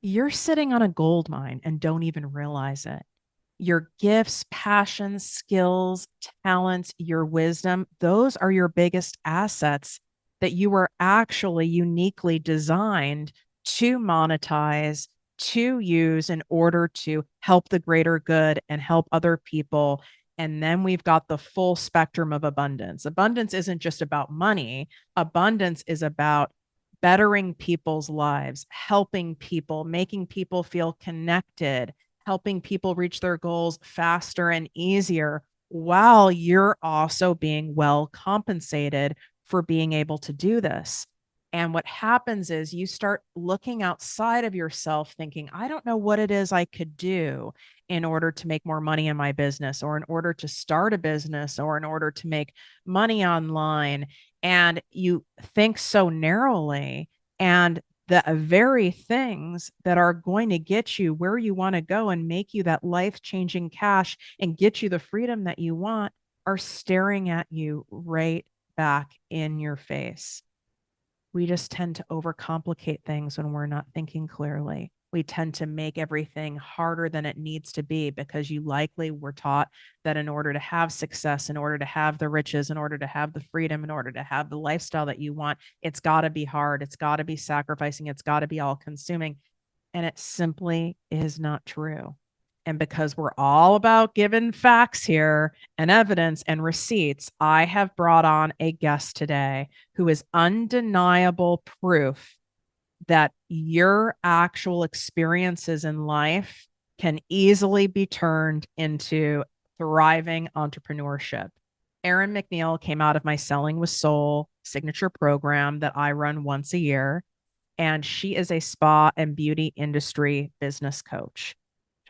You're sitting on a gold mine and don't even realize it. Your gifts, passions, skills, talents, your wisdom, those are your biggest assets that you were actually uniquely designed to monetize, to use in order to help the greater good and help other people. And then we've got the full spectrum of abundance. Abundance isn't just about money, abundance is about bettering people's lives, helping people, making people feel connected, helping people reach their goals faster and easier while you're also being well compensated for being able to do this. And what happens is you start looking outside of yourself, thinking, I don't know what it is I could do in order to make more money in my business, or in order to start a business, or in order to make money online. And you think so narrowly. And the very things that are going to get you where you want to go and make you that life changing cash and get you the freedom that you want are staring at you right back in your face. We just tend to overcomplicate things when we're not thinking clearly. We tend to make everything harder than it needs to be because you likely were taught that in order to have success, in order to have the riches, in order to have the freedom, in order to have the lifestyle that you want, it's got to be hard. It's got to be sacrificing. It's got to be all consuming. And it simply is not true. And because we're all about giving facts here and evidence and receipts, I have brought on a guest today who is undeniable proof that your actual experiences in life can easily be turned into thriving entrepreneurship. Erin MacNeil came out of my Selling with Soul signature program that I run once a year, and she is a spa and beauty industry business coach.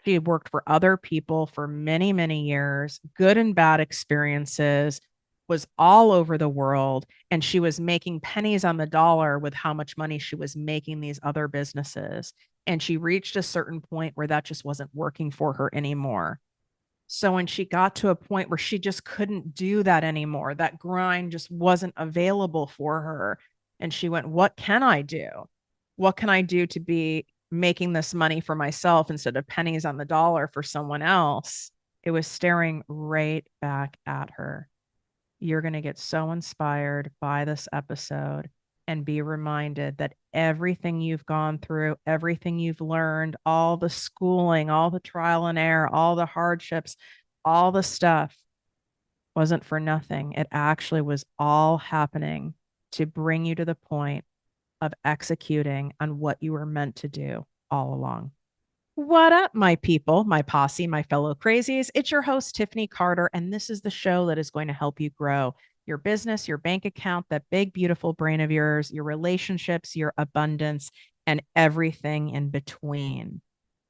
She had worked for other people for many, many years, good and bad experiences, was all over the world, and she was making pennies on the dollar with how much money she was making these other businesses. And she reached a certain point where that just wasn't working for her anymore. So when she got to a point where she just couldn't do that anymore, that grind just wasn't available for her. And she went, what can I do? What can I do to be making this money for myself instead of pennies on the dollar for someone else? It was staring right back at her. You're going to get so inspired by this episode and be reminded that everything you've gone through, everything you've learned, all the schooling, all the trial and error, all the hardships, all the stuff wasn't for nothing. It actually was all happening to bring you to the point of executing on what you were meant to do all along. What up, my people, my posse, my fellow crazies? It's your host, Tiffany Carter, and this is the show that is going to help you grow your business, your bank account, that big, beautiful brain of yours, your relationships, your abundance, and everything in between.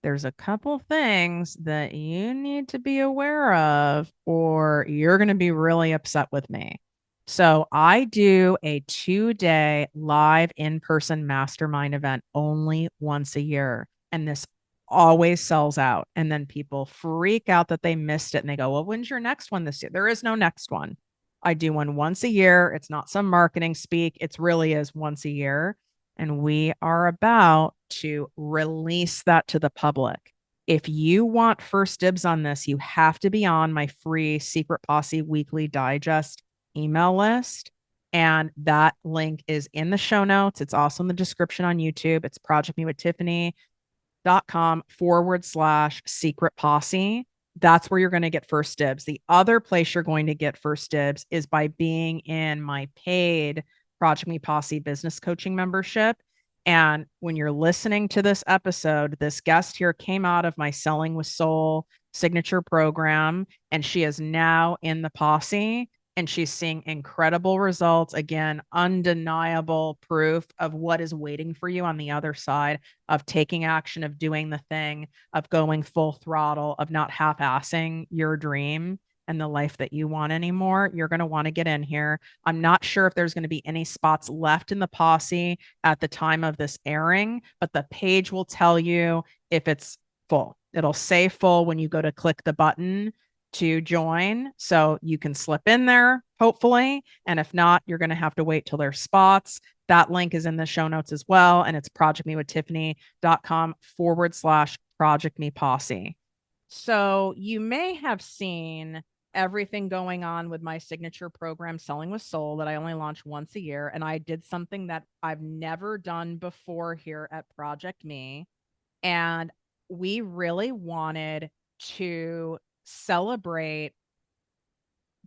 There's a couple things that you need to be aware of, or you're going to be really upset with me. So, I do a 2-day live in person mastermind event only once a year. And this always sells out. And then people freak out that they missed it and they go, well, when's your next one this year? There is no next one. I do one once a year. It's not some marketing speak, it really is once a year. And we are about to release that to the public. If you want first dibs on this, you have to be on my free Secret Posse Weekly Digest email list. And that link is in the show notes. It's also in the description on YouTube. It's Project Me with Tiffany.com/secret posse. That's where you're going to get first dibs. The other place you're going to get first dibs is by being in my paid Project Me Posse business coaching membership. And when you're listening to this episode, this guest here came out of my Selling with Soul signature program, and she is now in the posse and she's seeing incredible results. Again, undeniable proof of what is waiting for you on the other side of taking action, of doing the thing, of going full throttle, of not half-assing your dream and the life that you want anymore. You're going to want to get in here. I'm not sure if there's going to be any spots left in the posse at the time of this airing, but the page will tell you if it's full. It'll say full when you go to click the button to join. So you can slip in there, hopefully. And if not, you're going to have to wait till there's spots. That link is in the show notes as well. And it's projectmewithtiffany.com/Project Me Posse. So you may have seen everything going on with my signature program, Selling with Soul, that I only launch once a year. And I did something that I've never done before here at ProjectME. And we really wanted to celebrate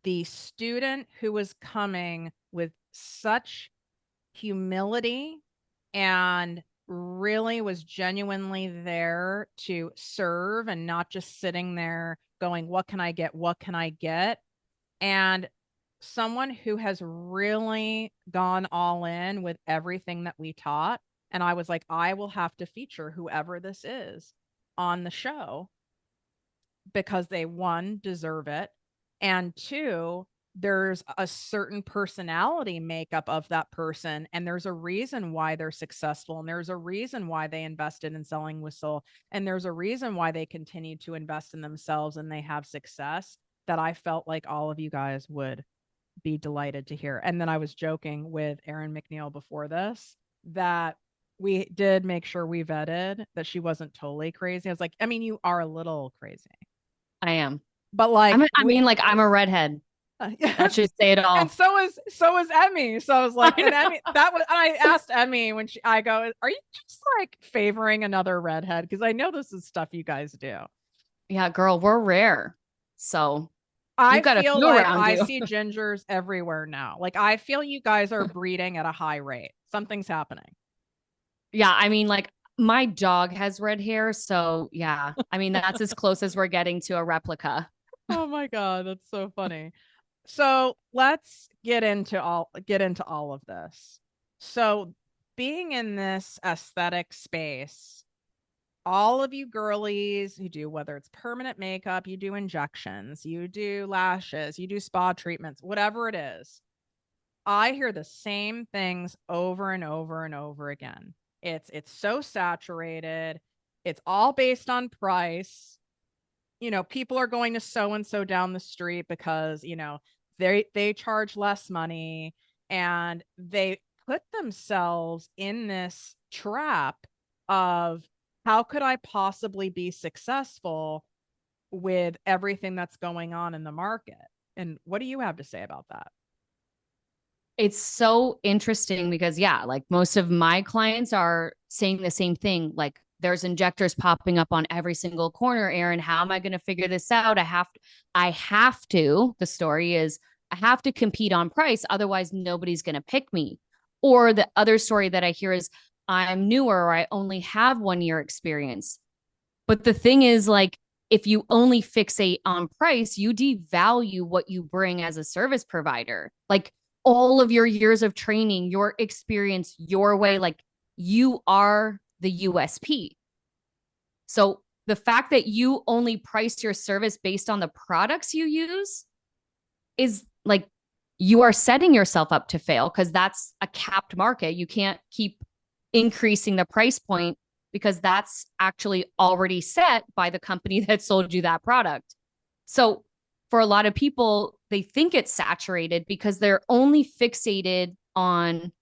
the student who was coming with such humility and really was genuinely there to serve and not just sitting there going, what can I get? What can I get? And someone who has really gone all in with everything that we taught. And I was like, I will have to feature whoever this is on the show because they, one, deserve it. And two, there's a certain personality makeup of that person. And there's a reason why they're successful. And there's a reason why they invested in Selling with Soul. And there's a reason why they continue to invest in themselves and they have success that I felt like all of you guys would be delighted to hear. And then I was joking with Erin MacNeil before this that we did make sure we vetted that she wasn't totally crazy. I was like, I mean, you are a little crazy. I am. But like, I'm a redhead. That should say it all. And so is Emmy. So I was like, and Emmy, I asked Emmy when I go, are you just like favoring another redhead? Because I know this is stuff you guys do. Yeah, girl, we're rare. So I feel like I see gingers everywhere now. Like I feel you guys are breeding at a high rate. Something's happening. Yeah, I mean, like my dog has red hair, so yeah. I mean, that's as close as we're getting to a replica. Oh my God, that's so funny. So let's get into all of this. So being in this aesthetic space, all of you girlies who do, whether it's permanent makeup, you do injections, you do lashes, you do spa treatments, whatever it is, I hear the same things over and over and over again. It's so saturated. It's all based on price. You know, people are going to so and so down the street because, you know, they charge less money and they put themselves in this trap of how could I possibly be successful with everything that's going on in the market? And what do you have to say about that? It's so interesting because, yeah, like most of my clients are saying the same thing. Like, there's injectors popping up on every single corner. Erin, how am I going to figure this out? I have to. The story is, I have to compete on price. Otherwise, nobody's going to pick me. Or the other story that I hear is, I'm newer or I only have 1 year experience. But the thing is, like, if you only fixate on price, you devalue what you bring as a service provider. Like, all of your years of training, your experience, your way, like, you are the USP. So the fact that you only price your service based on the products you use is like, you are setting yourself up to fail because that's a capped market. You can't keep increasing the price point because that's actually already set by the company that sold you that product. So for a lot of people, they think it's saturated because they're only fixated on,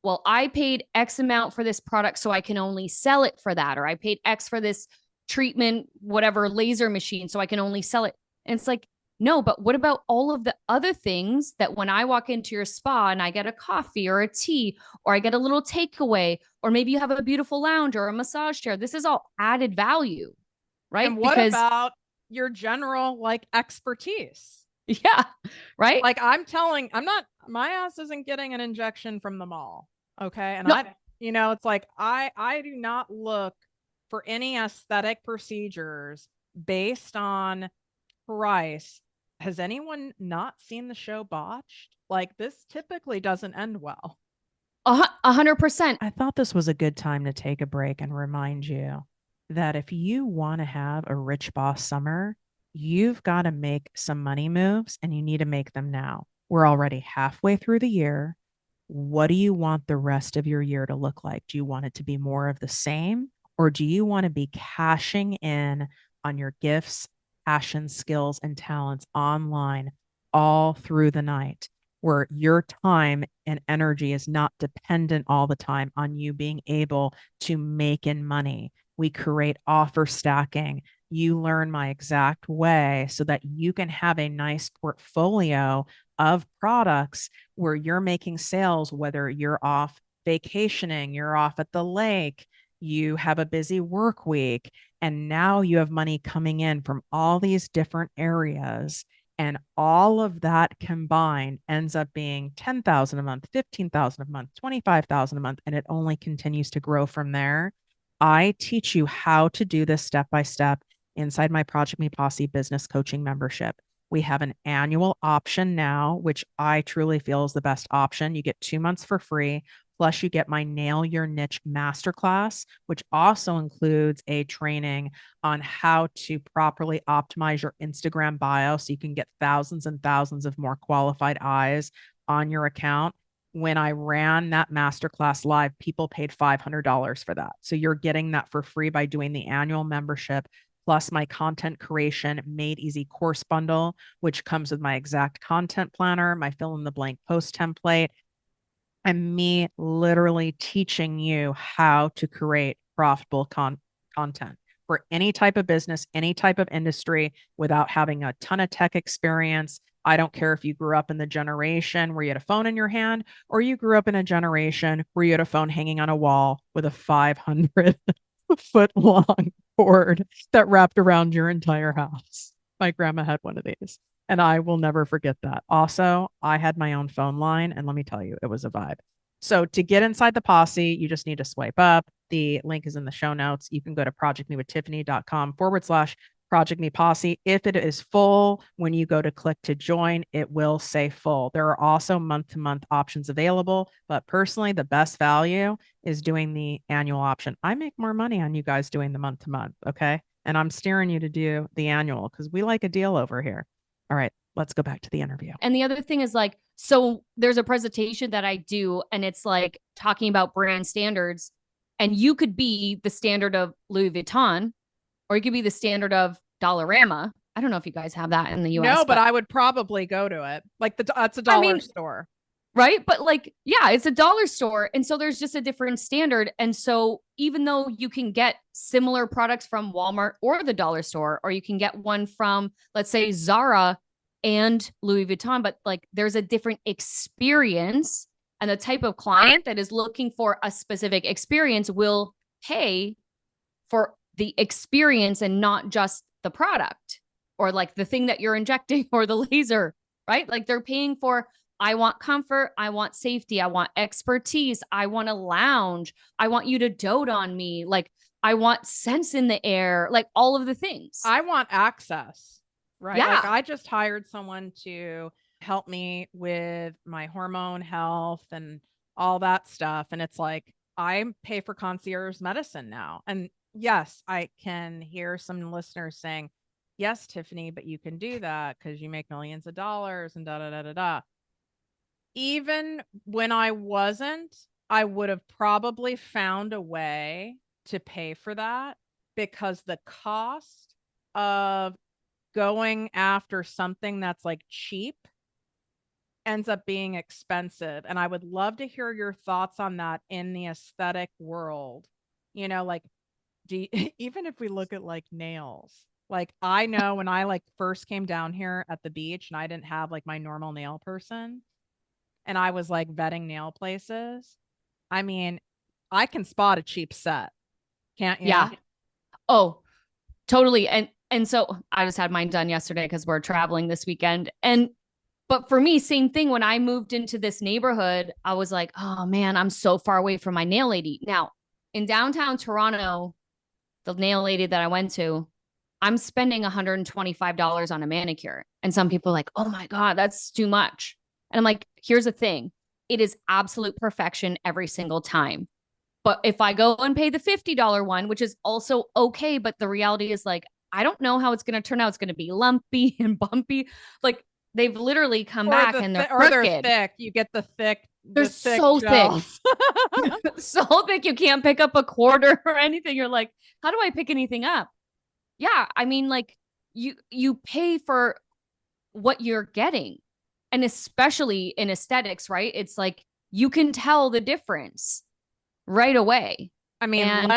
well, I paid X amount for this product, so I can only sell it for that. Or I paid X for this treatment, whatever, laser machine, so I can only sell it. And it's like, no, but what about all of the other things that when I walk into your spa and I get a coffee or a tea, or I get a little takeaway, or maybe you have a beautiful lounge or a massage chair, this is all added value, right? And what about your general like expertise? Yeah, right. Like my ass isn't getting an injection from the mall. Okay. And No. it's like I do not look for any aesthetic procedures based on price. Has anyone not seen the show Botched? Like, this typically doesn't end well. 100%. I thought this was a good time to take a break and remind you that if you want to have a rich boss summer, you've got to make some money moves and you need to make them now. We're already halfway through the year. What do you want the rest of your year to look like? Do you want it to be more of the same, or do you want to be cashing in on your gifts, passion, skills, and talents online all through the night? where your time and energy is not dependent all the time on you being able to make in money. We create offer stacking. You learn my exact way so that you can have a nice portfolio of products where you're making sales, whether you're off vacationing, you're off at the lake, you have a busy work week, and now you have money coming in from all these different areas. And all of that combined ends up being 10,000 a month, 15,000 a month, 25,000 a month, and it only continues to grow from there. I teach you how to do this step by step inside my ProjectME Posse business coaching membership. We have an annual option now, which I truly feel is the best option. You get 2 months for free. Plus, you get my Nail Your Niche Masterclass, which also includes a training on how to properly optimize your Instagram bio so you can get thousands and thousands of more qualified eyes on your account. When I ran that masterclass live, people paid $500 for that. So you're getting that for free by doing the annual membership, plus my content creation made easy course bundle, which comes with my exact content planner, my fill in the blank post template, and me literally teaching you how to create profitable content for any type of business, any type of industry without having a ton of tech experience. I don't care if you grew up in the generation where you had a phone in your hand or you grew up in a generation where you had a phone hanging on a wall with a 500-foot long cord that wrapped around your entire house. My grandma had one of these. And I will never forget that. Also, I had my own phone line, and let me tell you, it was a vibe. So to get inside the posse, you just need to swipe up. The link is in the show notes. You can go to projectmewithtiffany.com/Project Posse. If it is full, when you go to click to join, it will say full. There are also month-to-month options available, but personally, the best value is doing the annual option. I make more money on you guys doing the month-to-month, okay? And I'm steering you to do the annual because we like a deal over here. All right, let's go back to the interview. And the other thing is like, so there's a presentation that I do, and it's like talking about brand standards. And you could be the standard of Louis Vuitton, or you could be the standard of Dollarama. I don't know if you guys have that in the US. No, but I would probably go to it. Like that's a dollar store. Right. But like, yeah, it's a dollar store. And so there's just a different standard. And so even though you can get similar products from Walmart or the dollar store, or you can get one from, let's say, Zara and Louis Vuitton, but like there's a different experience, and the type of client that is looking for a specific experience will pay for the experience and not just the product or like the thing that you're injecting or the laser, right? Like they're paying for, I want comfort. I want safety. I want expertise. I want a lounge. I want you to dote on me. Like I want scents in the air, like all of the things. I want access, right? Yeah. Like I just hired someone to help me with my hormone health and all that stuff. And it's like, I pay for concierge medicine now. And yes, I can hear some listeners saying, yes, Tiffany, but you can do that because you make millions of dollars and da da da da da. Even when I wasn't, I would have probably found a way to pay for that because the cost of going after something that's like cheap ends up being expensive. And I would love to hear your thoughts on that in the aesthetic world. You know, like even if we look at like nails, like I know when I like first came down here at the beach and I didn't have like my normal nail person and I was like vetting nail places. I mean, I can spot a cheap set, can't you? Yeah. Oh, totally. And so I just had mine done yesterday because we're traveling this weekend. But for me, same thing. When I moved into this neighborhood, I was like, oh man, I'm so far away from my nail lady. Now, in downtown Toronto, the nail lady that I went to, I'm spending $125 on a manicure. And some people are like, oh my God, that's too much. And I'm like, here's the thing. It is absolute perfection every single time. But if I go and pay the $50 one, which is also okay, but the reality is like, I don't know how it's going to turn out. It's going to be lumpy and bumpy. Like they've literally come back and they're or they're crooked. thick. You get the thick. They're so thick. So thick you can't pick up a quarter or anything. You're like, how do I pick anything up? Yeah, I mean, like you pay for what you're getting. And especially in aesthetics, right? It's like you can tell the difference right away. I mean, And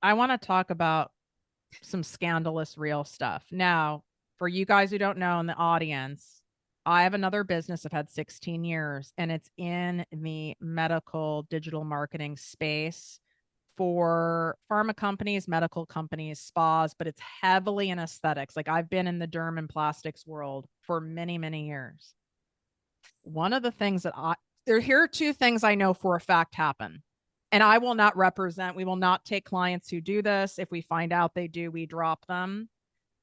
I want to talk about some scandalous real stuff. Now, for you guys who don't know in the audience, I have another business I've had 16 years, and it's in the medical digital marketing space for pharma companies, medical companies, spas, but it's heavily in aesthetics. Like I've been in the derm and plastics world for many, many years. One of the things that here are two things I know for a fact happen. And I will not represent, we will not take clients who do this. If we find out they do, we drop them.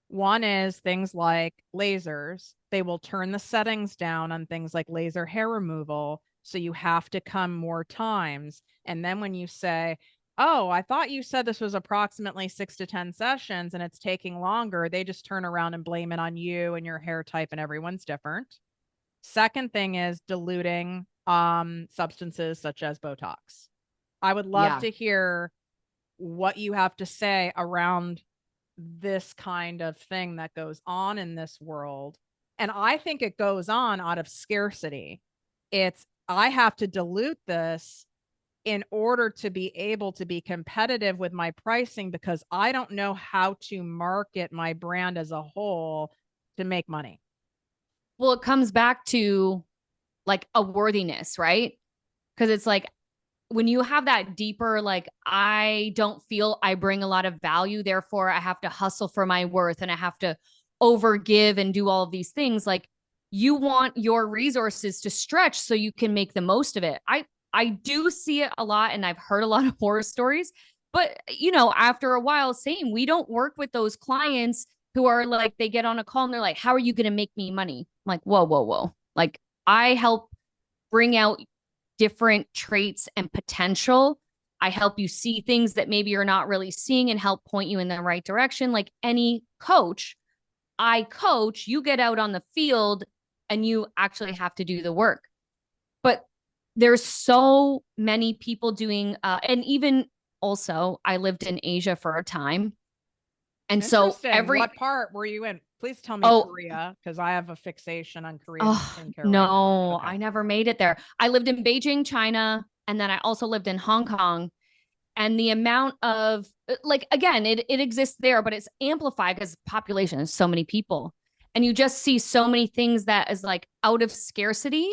One is things like lasers. They will turn the settings down on things like laser hair removal. So you have to come more times. And then when you say, oh, I thought you said this was approximately 6 to 10 sessions and it's taking longer, they just turn around and blame it on you and your hair type, and everyone's different. Second thing is diluting substances such as Botox. I would love yeah. to hear what you have to say around this kind of thing that goes on in this world. And I think it goes on out of scarcity. It's, I have to dilute this in order to be able to be competitive with my pricing because I don't know how to market my brand as a whole to make money. Well, it comes back to like a worthiness, right? Because it's like when you have that deeper, like, I don't feel I bring a lot of value, therefore I have to hustle for my worth and I have to overgive and do all of these things. Like, you want your resources to stretch so you can make the most of it. I do see it a lot, and I've heard a lot of horror stories. But you know, after a while, same. We don't work with those clients who are like, they get on a call and they're like, "How are you going to make me money?" I'm like, whoa, whoa, whoa. Like, I help bring out different traits and potential. I help you see things that maybe you're not really seeing and help point you in the right direction. Like any coach, I coach, you get out on the field and you actually have to do the work. But there's so many people doing, and even also, I lived in Asia for a time. And so Interesting. What part were you in? Please tell me oh, Korea, because I have a fixation on Korean oh, skincare right now. no, Okay. I never made it there. I lived in Beijing, China, and then I also lived in Hong Kong. And the amount of, like, again, it exists there, but it's amplified because population is so many people. And you just see so many things that is like out of scarcity.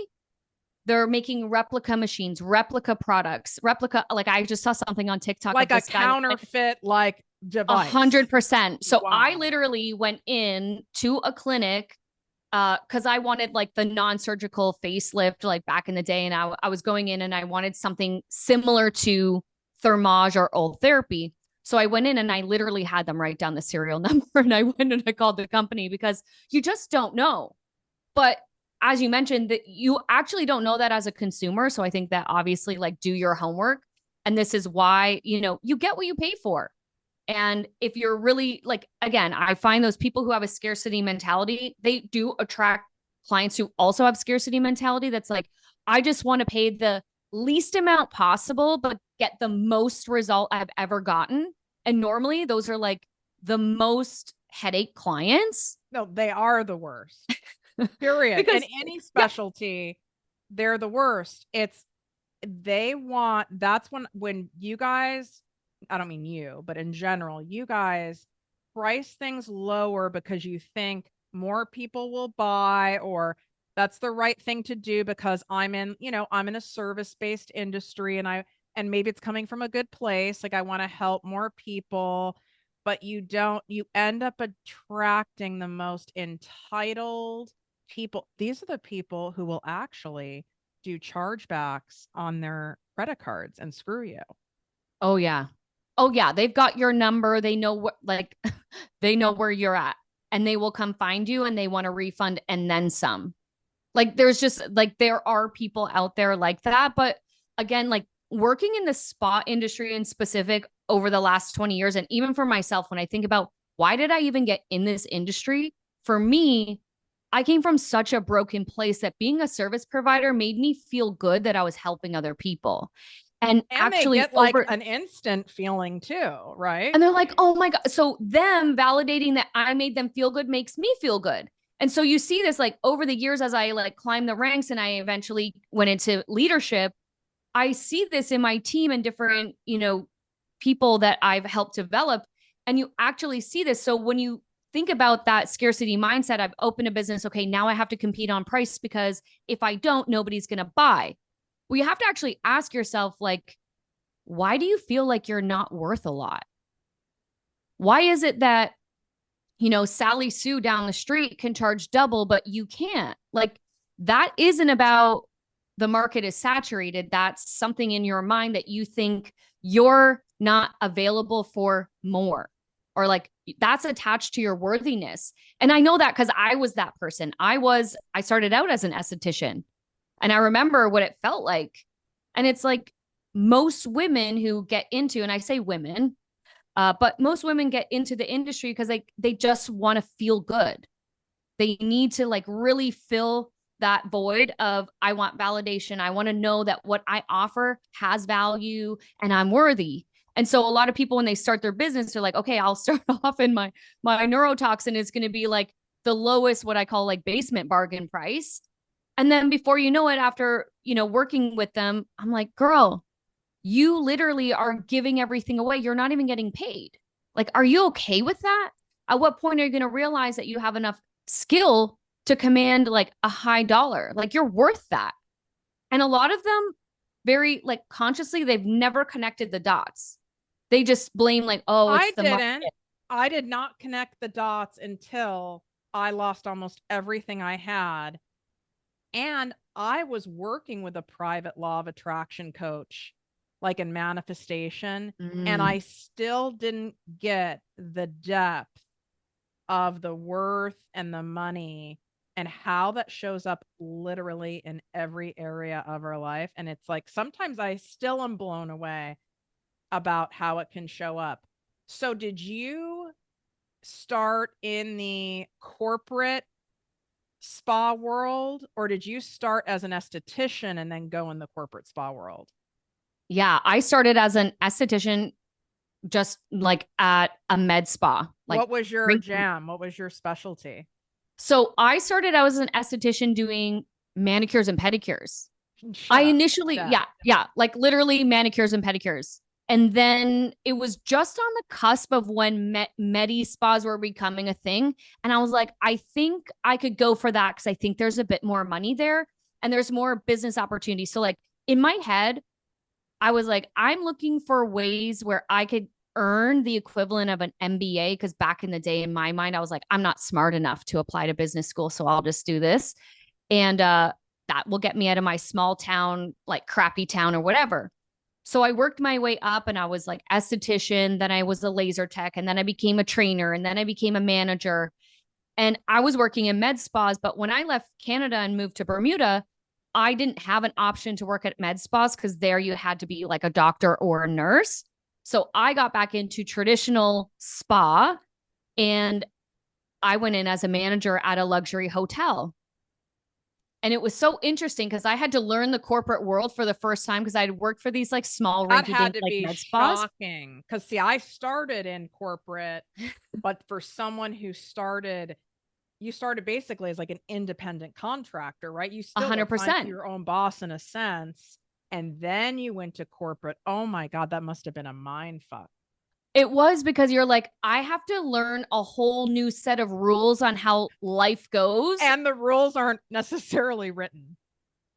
They're making replica machines, replica products, replica. Like, I just saw something on TikTok of Like a this guy with like counterfeit like device. 100%. So I Wow. literally went in to a clinic because I wanted like the non-surgical facelift like back in the day, and I was going in and I wanted something similar to Thermage or old therapy. So I went in and I literally had them write down the serial number, and I went and I called the company because you just don't know. But as you mentioned, that you actually don't know that as a consumer. So I think that obviously, like, do your homework. And this is why, you know, you get what you pay for. And if you're really like, again, I find those people who have a scarcity mentality, they do attract clients who also have scarcity mentality. That's like, I just want to pay the least amount possible, but get the most result I've ever gotten. And normally those are like the most headache clients. No, they are the worst. Period. In Because, any yeah. specialty, they're the worst. It's they want that's when you guys, I don't mean you, but in general, you guys price things lower because you think more people will buy, or that's the right thing to do because I'm in a service-based industry, and maybe it's coming from a good place, like I want to help more people, but you end up attracting the most entitled people. These are the people who will actually do chargebacks on their credit cards and screw you. Oh, yeah. Oh, yeah. They've got your number. They know what, like, they know where you're at, and they will come find you and they want a refund and then some. Like, there's just like, there are people out there like that. But again, like, working in the spa industry in specific over the last 20 years, and even for myself, when I think about why did I even get in this industry, for me, I came from such a broken place that being a service provider made me feel good that I was helping other people. And And they actually, get like an instant feeling too, right? and they're like, oh my God. So them validating that I made them feel good makes me feel good. And so you see this like over the years as I like climbed the ranks and I eventually went into leadership, I see this in my team and different, people that I've helped develop. And you actually see this. So when you think about that scarcity mindset, I've opened a business. Okay, now I have to compete on price because if I don't, nobody's going to buy. Well, you have to actually ask yourself, like, why do you feel like you're not worth a lot? Why is it that, Sally Sue down the street can charge double, but you can't? Like, that isn't about the market is saturated. That's something in your mind that you think you're not available for more, or like that's attached to your worthiness. And I know that because I was that person. I started out as an esthetician and I remember what it felt like. And it's like most women who get into, and I say women, but most women get into the industry because they just want to feel good. They need to like really fill that void of I want validation. I want to know that what I offer has value and I'm worthy. And so a lot of people when they start their business, they're like, okay, I'll start off in my neurotoxin is going to be like the lowest, what I call like basement bargain price. And then before you know it, after, working with them, I'm like, girl, you literally are giving everything away. You're not even getting paid. Like, are you okay with that? At what point are you going to realize that you have enough skill to command like a high dollar? Like, you're worth that. And a lot of them, very like consciously, they've never connected the dots. They just blame like, oh, it's the market. I did not connect the dots until I lost almost everything I had. And I was working with a private law of attraction coach, like in manifestation, and I still didn't get the depth of the worth and the money and how that shows up literally in every area of our life. And it's like sometimes I still am blown away about how it can show up. So did you start in the corporate spa world, or did you start as an esthetician and then go in the corporate spa world? Yeah, I started as an esthetician just like at a med spa. Like, what was your jam? What was your specialty? So I started out as an esthetician doing manicures and pedicures. Shut I up. initially, yeah, like literally manicures and pedicures. And then it was just on the cusp of when Medi spas were becoming a thing. And I was like, I think I could go for that because I think there's a bit more money there and there's more business opportunities. So, like, in my head, I was like, I'm looking for ways where I could earn the equivalent of an MBA. Because back in the day, in my mind, I was like, I'm not smart enough to apply to business school. So I'll just do this. And that will get me out of my small town, like crappy town or whatever. So I worked my way up and I was like esthetician. Then I was a laser tech. And then I became a trainer. And then I became a manager. And I was working in med spas. But when I left Canada and moved to Bermuda, I didn't have an option to work at med spas because there you had to be like a doctor or a nurse. So I got back into traditional spa and I went in as a manager at a luxury hotel. And it was so interesting because I had to learn the corporate world for the first time because I'd worked for these like small that had to like be med spas. Shocking. Because see, I started in corporate, but for someone who started, you started basically as like an independent contractor, right? You still 100% your own boss in a sense, and then you went to corporate. Oh my God, that must have been a mind fuck. It was because you're like, I have to learn a whole new set of rules on how life goes. And the rules aren't necessarily written.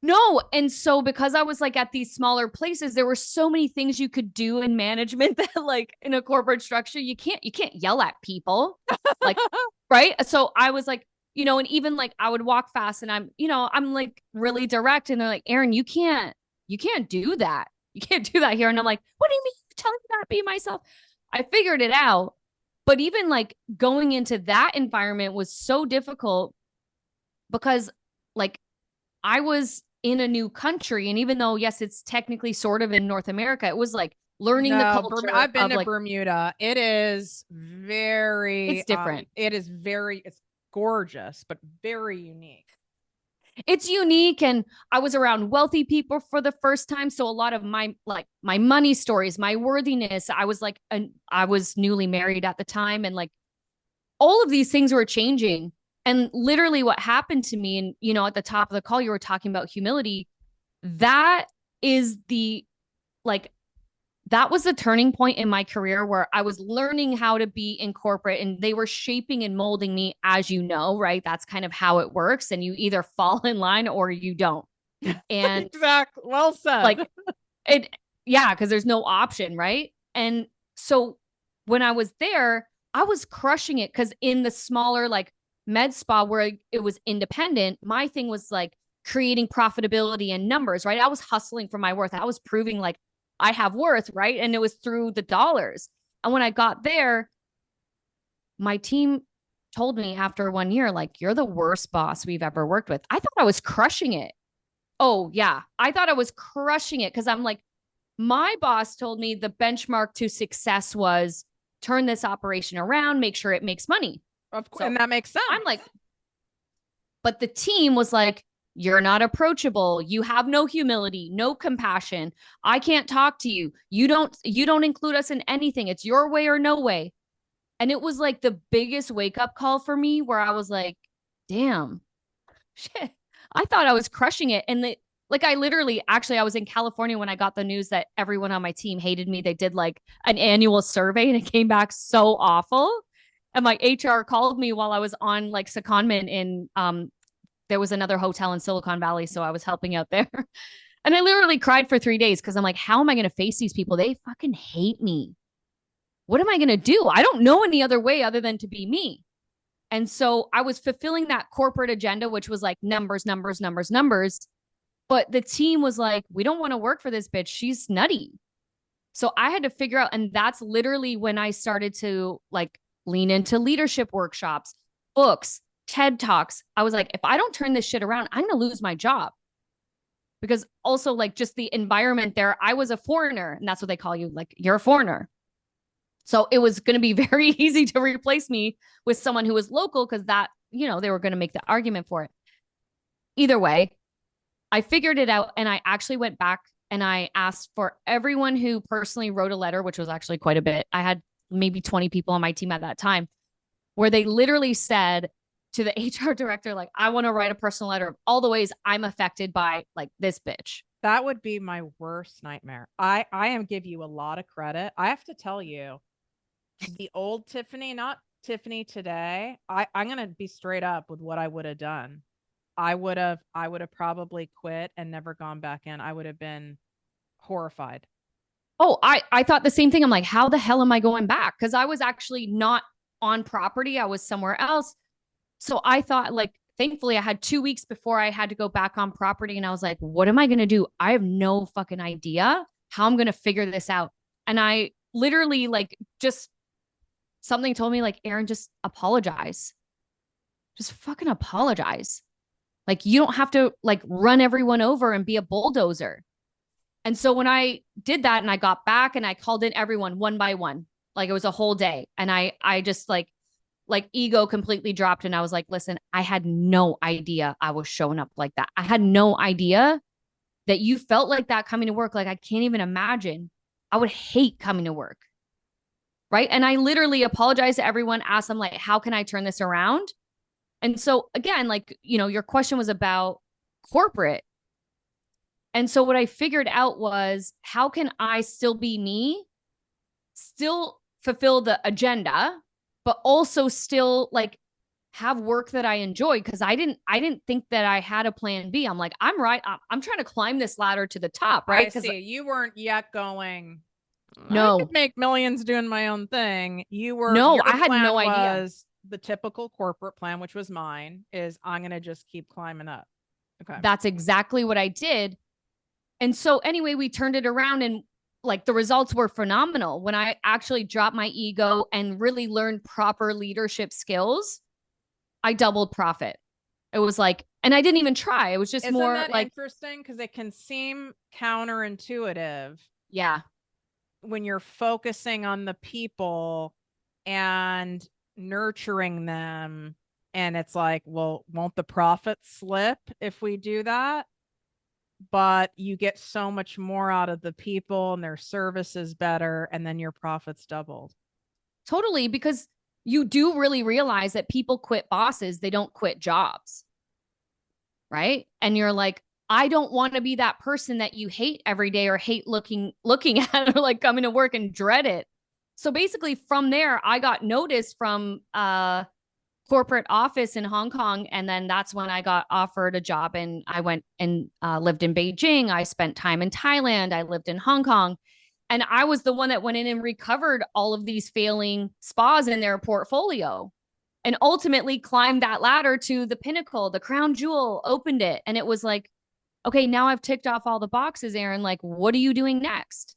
No. And so because I was like at these smaller places, there were so many things you could do in management that like in a corporate structure, you can't yell at people. Like, right. So I was like, and even like I would walk fast and I'm like really direct. And they're like, Erin, you can't do that. You can't do that here. And I'm like, what do you mean? You're telling me how to be myself? I figured it out. But even like going into that environment was so difficult because like I was in a new country. And even though, yes, it's technically sort of in North America, it was like learning the culture. I've been to Bermuda. It is it's different. It's gorgeous, but very unique. It's unique. And I was around wealthy people for the first time. So a lot of my money stories, my worthiness, I was newly married at the time. And like all of these things were changing. And literally what happened to me, and at the top of the call, you were talking about humility. That is the like that was the turning point in my career where I was learning how to be in corporate, and they were shaping and molding me, as you know, right? That's kind of how it works. And you either fall in line or you don't. And Exactly. Well said. like it, yeah, because there's no option, right? And so when I was there, I was crushing it because in the smaller like med spa where it was independent, my thing was like creating profitability and numbers, right? I was hustling for my worth. I was proving like I have worth, right? And it was through the dollars. And when I got there, my team told me after 1 year, like, you're the worst boss we've ever worked with. I thought I was crushing it. Oh, yeah. I thought I was crushing it because I'm like, my boss told me the benchmark to success was turn this operation around, make sure it makes money. Of course. So And that makes sense. I'm like, but the team was like, you're not approachable. You have no humility, no compassion. I can't talk to you. You don't include us in anything. It's your way or no way. And it was like the biggest wake up call for me where I was like, damn, shit. I thought I was crushing it. And like I literally actually I was in California when I got the news that everyone on my team hated me. They did like an annual survey and it came back so awful. And my HR called me while I was on like secondment in there was another hotel in Silicon Valley, so I was helping out there. And I literally cried for 3 days because I'm like, how am I going to face these people? They fucking hate me. What am I going to do? I don't know any other way other than to be me. And so I was fulfilling that corporate agenda, which was like numbers, numbers, numbers, numbers. But the team was like, we don't want to work for this bitch. She's nutty. So I had to figure out, and that's literally when I started to like lean into leadership workshops, books, TED Talks. I was like, if I don't turn this shit around, I'm going to lose my job. Because also, like, just the environment there, I was a foreigner, and that's what they call you. Like, you're a foreigner. So it was going to be very easy to replace me with someone who was local because that, they were going to make the argument for it. Either way, I figured it out and I actually went back and I asked for everyone who personally wrote a letter, which was actually quite a bit. I had maybe 20 people on my team at that time where they literally said to the HR director, like, I want to write a personal letter of all the ways I'm affected by like this bitch. That would be my worst nightmare. I am give you a lot of credit. I have to tell you, the old Tiffany, not Tiffany today. I'm gonna be straight up with what I would have done. I would have probably quit and never gone back in. I would have been horrified. Oh, I thought the same thing. I'm like, how the hell am I going back? Because I was actually not on property. I was somewhere else. So I thought like, thankfully I had 2 weeks before I had to go back on property. And I was like, what am I going to do? I have no fucking idea how I'm going to figure this out. And I literally like just something told me like, Erin, just apologize. Just fucking apologize. Like you don't have to like run everyone over and be a bulldozer. And so when I did that and I got back and I called in everyone one by one, like it was a whole day. And I just like ego completely dropped. And I was like, listen, I had no idea I was showing up like that. I had no idea that you felt like that coming to work. Like I can't even imagine. I would hate coming to work. Right. And I literally apologized to everyone, asked them like, how can I turn this around? And so again, like, your question was about corporate. And so what I figured out was how can I still be me, still fulfill the agenda, but also still like have work that I enjoy? Cause I didn't think that I had a plan B. I'm like, I'm trying to climb this ladder to the top. Right. I see. You weren't yet going, I No, could make millions doing my own thing. no, Your I had plan no idea. was the typical corporate plan, which was mine, is I'm going to just keep climbing up. Okay. That's exactly what I did. And so anyway, we turned it around and like the results were phenomenal. When I actually dropped my ego and really learned proper leadership skills, I doubled profit. It was like, and I didn't even try. It was just Isn't more that like, interesting? Because it can seem counterintuitive yeah, when you're focusing on the people and nurturing them. And it's like, well, won't the profit slip if we do that? But you get so much more out of the people and their service is better. And then your profits doubled. totally. Because you do really realize that people quit bosses, they don't quit jobs. Right. And you're like, I don't want to be that person that you hate every day or hate looking at or like coming to work and dread it. So basically from there, I got noticed from corporate office in Hong Kong. And then that's when I got offered a job and I went and lived in Beijing. I spent time in Thailand. I lived in Hong Kong. And I was the one that went in and recovered all of these failing spas in their portfolio and ultimately climbed that ladder to the pinnacle, the crown jewel, opened it. And it was like, okay, now I've ticked off all the boxes, Erin. Like, what are you doing next?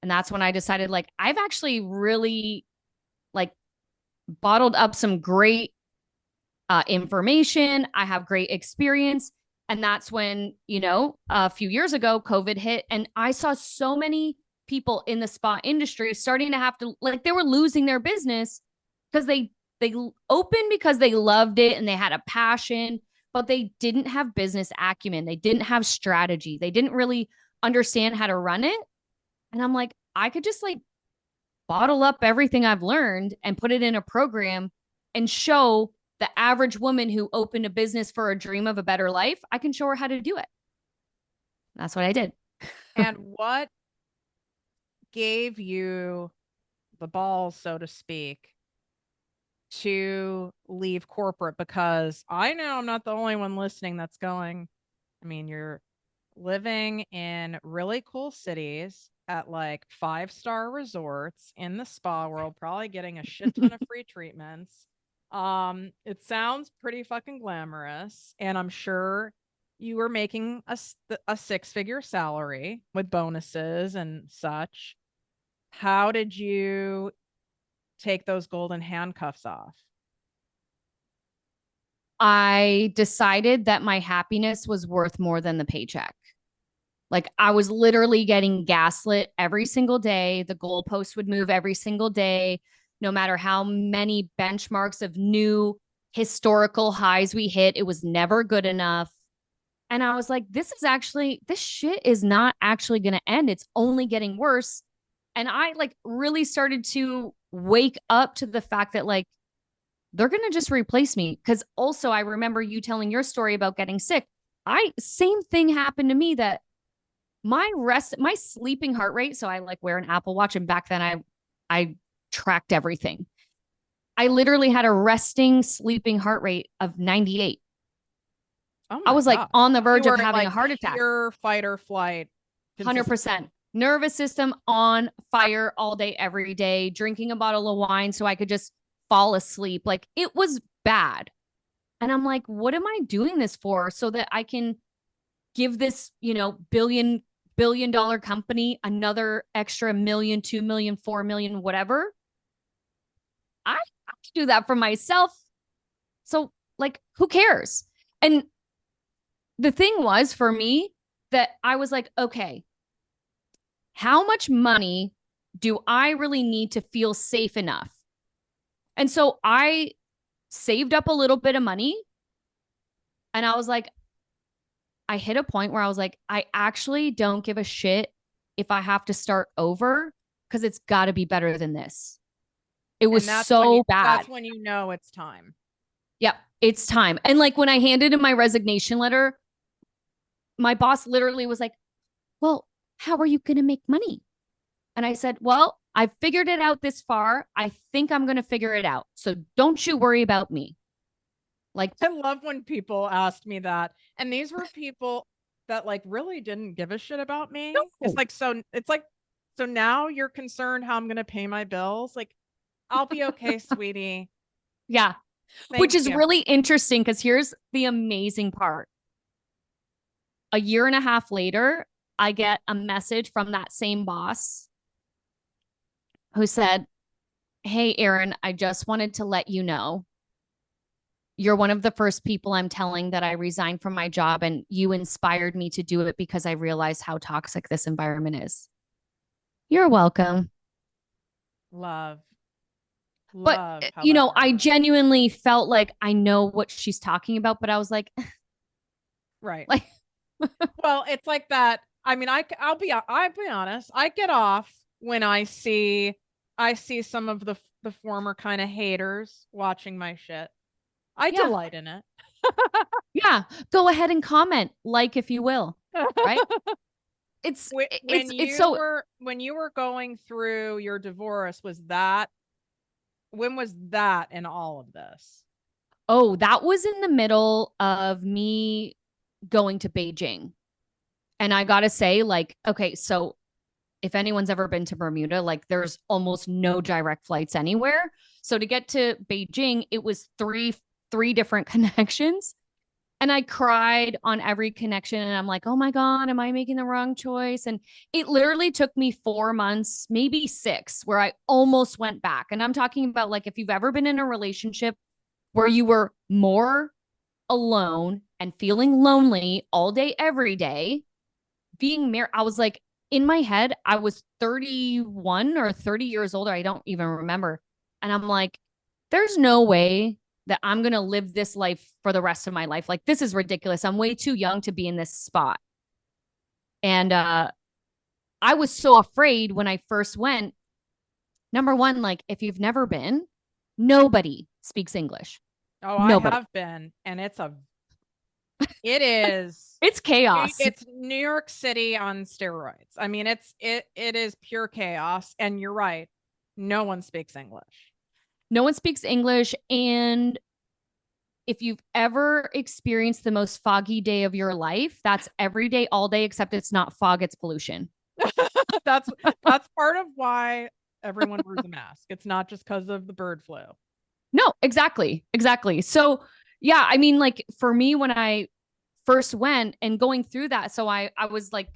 And that's when I decided, like, I've actually really like bottled up some great information. I have great experience. And that's when, a few years ago, COVID hit. And I saw so many people in the spa industry starting to have to, like, they were losing their business because they opened because they loved it and they had a passion, but they didn't have business acumen. They didn't have strategy. They didn't really understand how to run it. And I'm like, I could just like bottle up everything I've learned and put it in a program and show the average woman who opened a business for a dream of a better life, I can show her how to do it. That's what I did. And what gave you the balls, so to speak, to leave corporate? Because I know I'm not the only one listening that's going, I mean, you're living in really cool cities at like 5-star resorts in the spa world, probably getting a shit ton of free treatments. It sounds pretty fucking glamorous, and I'm sure you were making a 6-figure salary with bonuses and such. How did you take those golden handcuffs off? I decided that my happiness was worth more than the paycheck. Like I was literally getting gaslit every single day. The goalpost would move every single day, no matter how many benchmarks of new historical highs we hit. It was never good enough. And I was like, this shit is not actually going to end. It's only getting worse. And I like really started to wake up to the fact that like they're going to just replace me. Cause also I remember you telling your story about getting sick. Same thing happened to me that my sleeping heart rate. So I like wear an Apple Watch. And back then I tracked everything. I literally had a resting sleeping heart rate of 98. Oh I my was like God. on the verge You of were in having like a heart attack. pure fight or flight. 100%. Nervous system on fire all day, every day, drinking a bottle of wine so I could just fall asleep. Like it was bad. And I'm like, what am I doing this for? So that I can give this, billion dollar company another extra million, 2 million, 4 million, whatever. I have to do that for myself. So, like, who cares? And the thing was for me that I was like, okay, how much money do I really need to feel safe enough? And so I saved up a little bit of money and I was like, I hit a point where I was like, I actually don't give a shit if I have to start over because it's got to be better than this. It was so bad. That's when you know it's time. Yep, it's time. And like when I handed in my resignation letter, my boss literally was like, well, how are you going to make money? And I said, well, I figured it out this far. I think I'm going to figure it out. So don't you worry about me. Like, I love when people asked me that. And these were people that like really didn't give a shit about me. no. It's like, so now you're concerned how I'm going to pay my bills. Like, I'll be okay, sweetie. Yeah. Which is really interesting because here's the amazing part. A year and a half later, I get a message from that same boss who said, hey, Erin, I just wanted to let you know you're one of the first people I'm telling that I resigned from my job, and you inspired me to do it because I realized how toxic this environment is. You're welcome. Love. But, I genuinely felt like I know what she's talking about, but I was like, right. Like, well, it's like that. I mean, I'll be honest. I get off when I see some of the the former kind of haters watching my shit. I Yeah. delight in it. Yeah. Go ahead and comment, like, if you will. Right. When you were going through your divorce, was that when was that in all of this? Oh, that was in the middle of me going to Beijing. And I gotta say, like, okay, so if anyone's ever been to Bermuda, like there's almost no direct flights anywhere. So to get to Beijing, it was three different connections. And I cried on every connection. And I'm like, oh my God, am I making the wrong choice? And it literally took me 4 months, maybe 6, where I almost went back. And I'm talking about like if you've ever been in a relationship where you were more alone and feeling lonely all day, every day, being married, I was like, in my head, I was 31 or 30 years older. I don't even remember. And I'm like, there's no way that I'm going to live this life for the rest of my life. Like, this is ridiculous. I'm way too young to be in this spot. And I was so afraid when I first went. Number one, like, if you've never been, nobody speaks English. Oh, I Nobody. have been, and it is It's chaos. it's New York City on steroids. I mean, it is pure chaos, and you're right. No one speaks English. No one speaks English. And if you've ever experienced the most foggy day of your life, that's every day, all day, except it's not fog, it's pollution. that's that's part of why everyone wears a mask. It's not just because of the bird flu. No, exactly. Exactly. So, yeah, I mean, like for me, when I first went and going through that, so I was like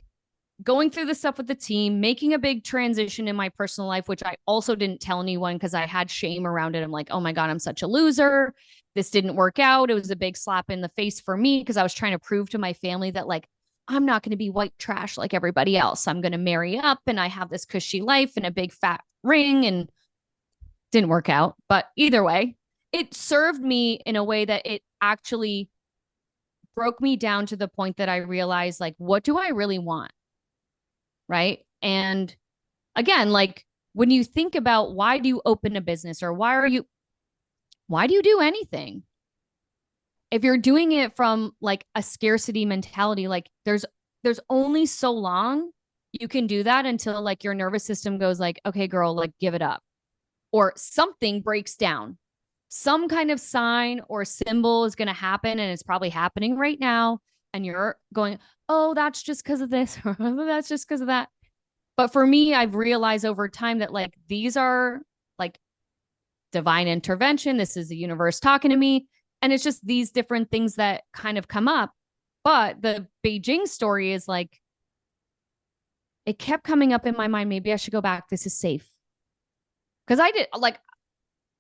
going through the stuff with the team, making a big transition in my personal life, which I also didn't tell anyone because I had shame around it. I'm like, oh my God, I'm such a loser. This didn't work out. It was a big slap in the face for me because I was trying to prove to my family that, like, I'm not going to be white trash like everybody else. I'm going to marry up and I have this cushy life and a big fat ring, and didn't work out. But either way, it served me in a way that it actually broke me down to the point that I realized, like, what do I really want? Right. And again, like when you think about why do you open a business or why do you do anything? If you're doing it from like a scarcity mentality, like there's only so long you can do that until like your nervous system goes like, okay, girl, like give it up, or something breaks down. Some kind of sign or symbol is going to happen, and it's probably happening right now. And you're going, oh, that's just because of this, or that's just because of that. But for me, I've realized over time that like these are like divine intervention. This is the universe talking to me. And it's just these different things that kind of come up. But the Beijing story is like, it kept coming up in my mind. Maybe I should go back. This is safe. Because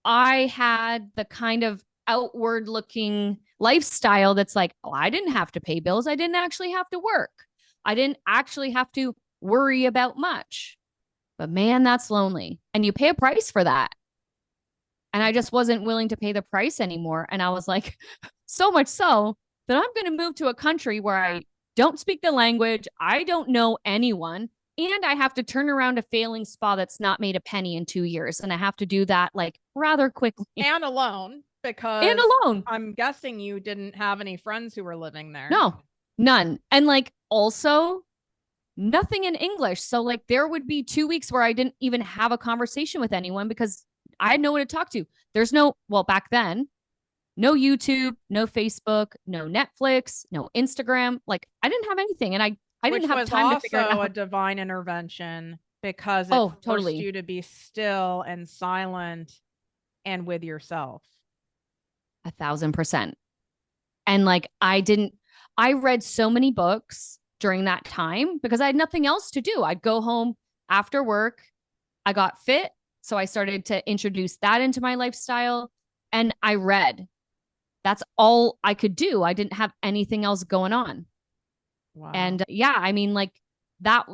I had the kind of outward looking lifestyle that's like, oh, I didn't have to pay bills. I didn't actually have to work. I didn't actually have to worry about much. But man, that's lonely. And you pay a price for that. And I just wasn't willing to pay the price anymore. And I was like, so much so that I'm going to move to a country where I don't speak the language. I don't know anyone. And I have to turn around a failing spa that's not made a penny in 2 years. And I have to do that like rather quickly. And alone, And because alone. I'm guessing you didn't have any friends who were living there. No, none. And like also nothing in English. So like there would be 2 weeks where I didn't even have a conversation with anyone because I had no one to talk to. There's well, back then, no YouTube, no Facebook, no Netflix, no Instagram. Like I didn't have anything. And I didn't have time to figure it out. A divine intervention because it forced totally. you to be still and silent and with yourself. 1,000%. And like I read so many books during that time because I had nothing else to do. I'd go home after work. I got fit. So I started to introduce that into my lifestyle, and I read. That's all I could do. I didn't have anything else going on. Wow. And yeah, I mean, like that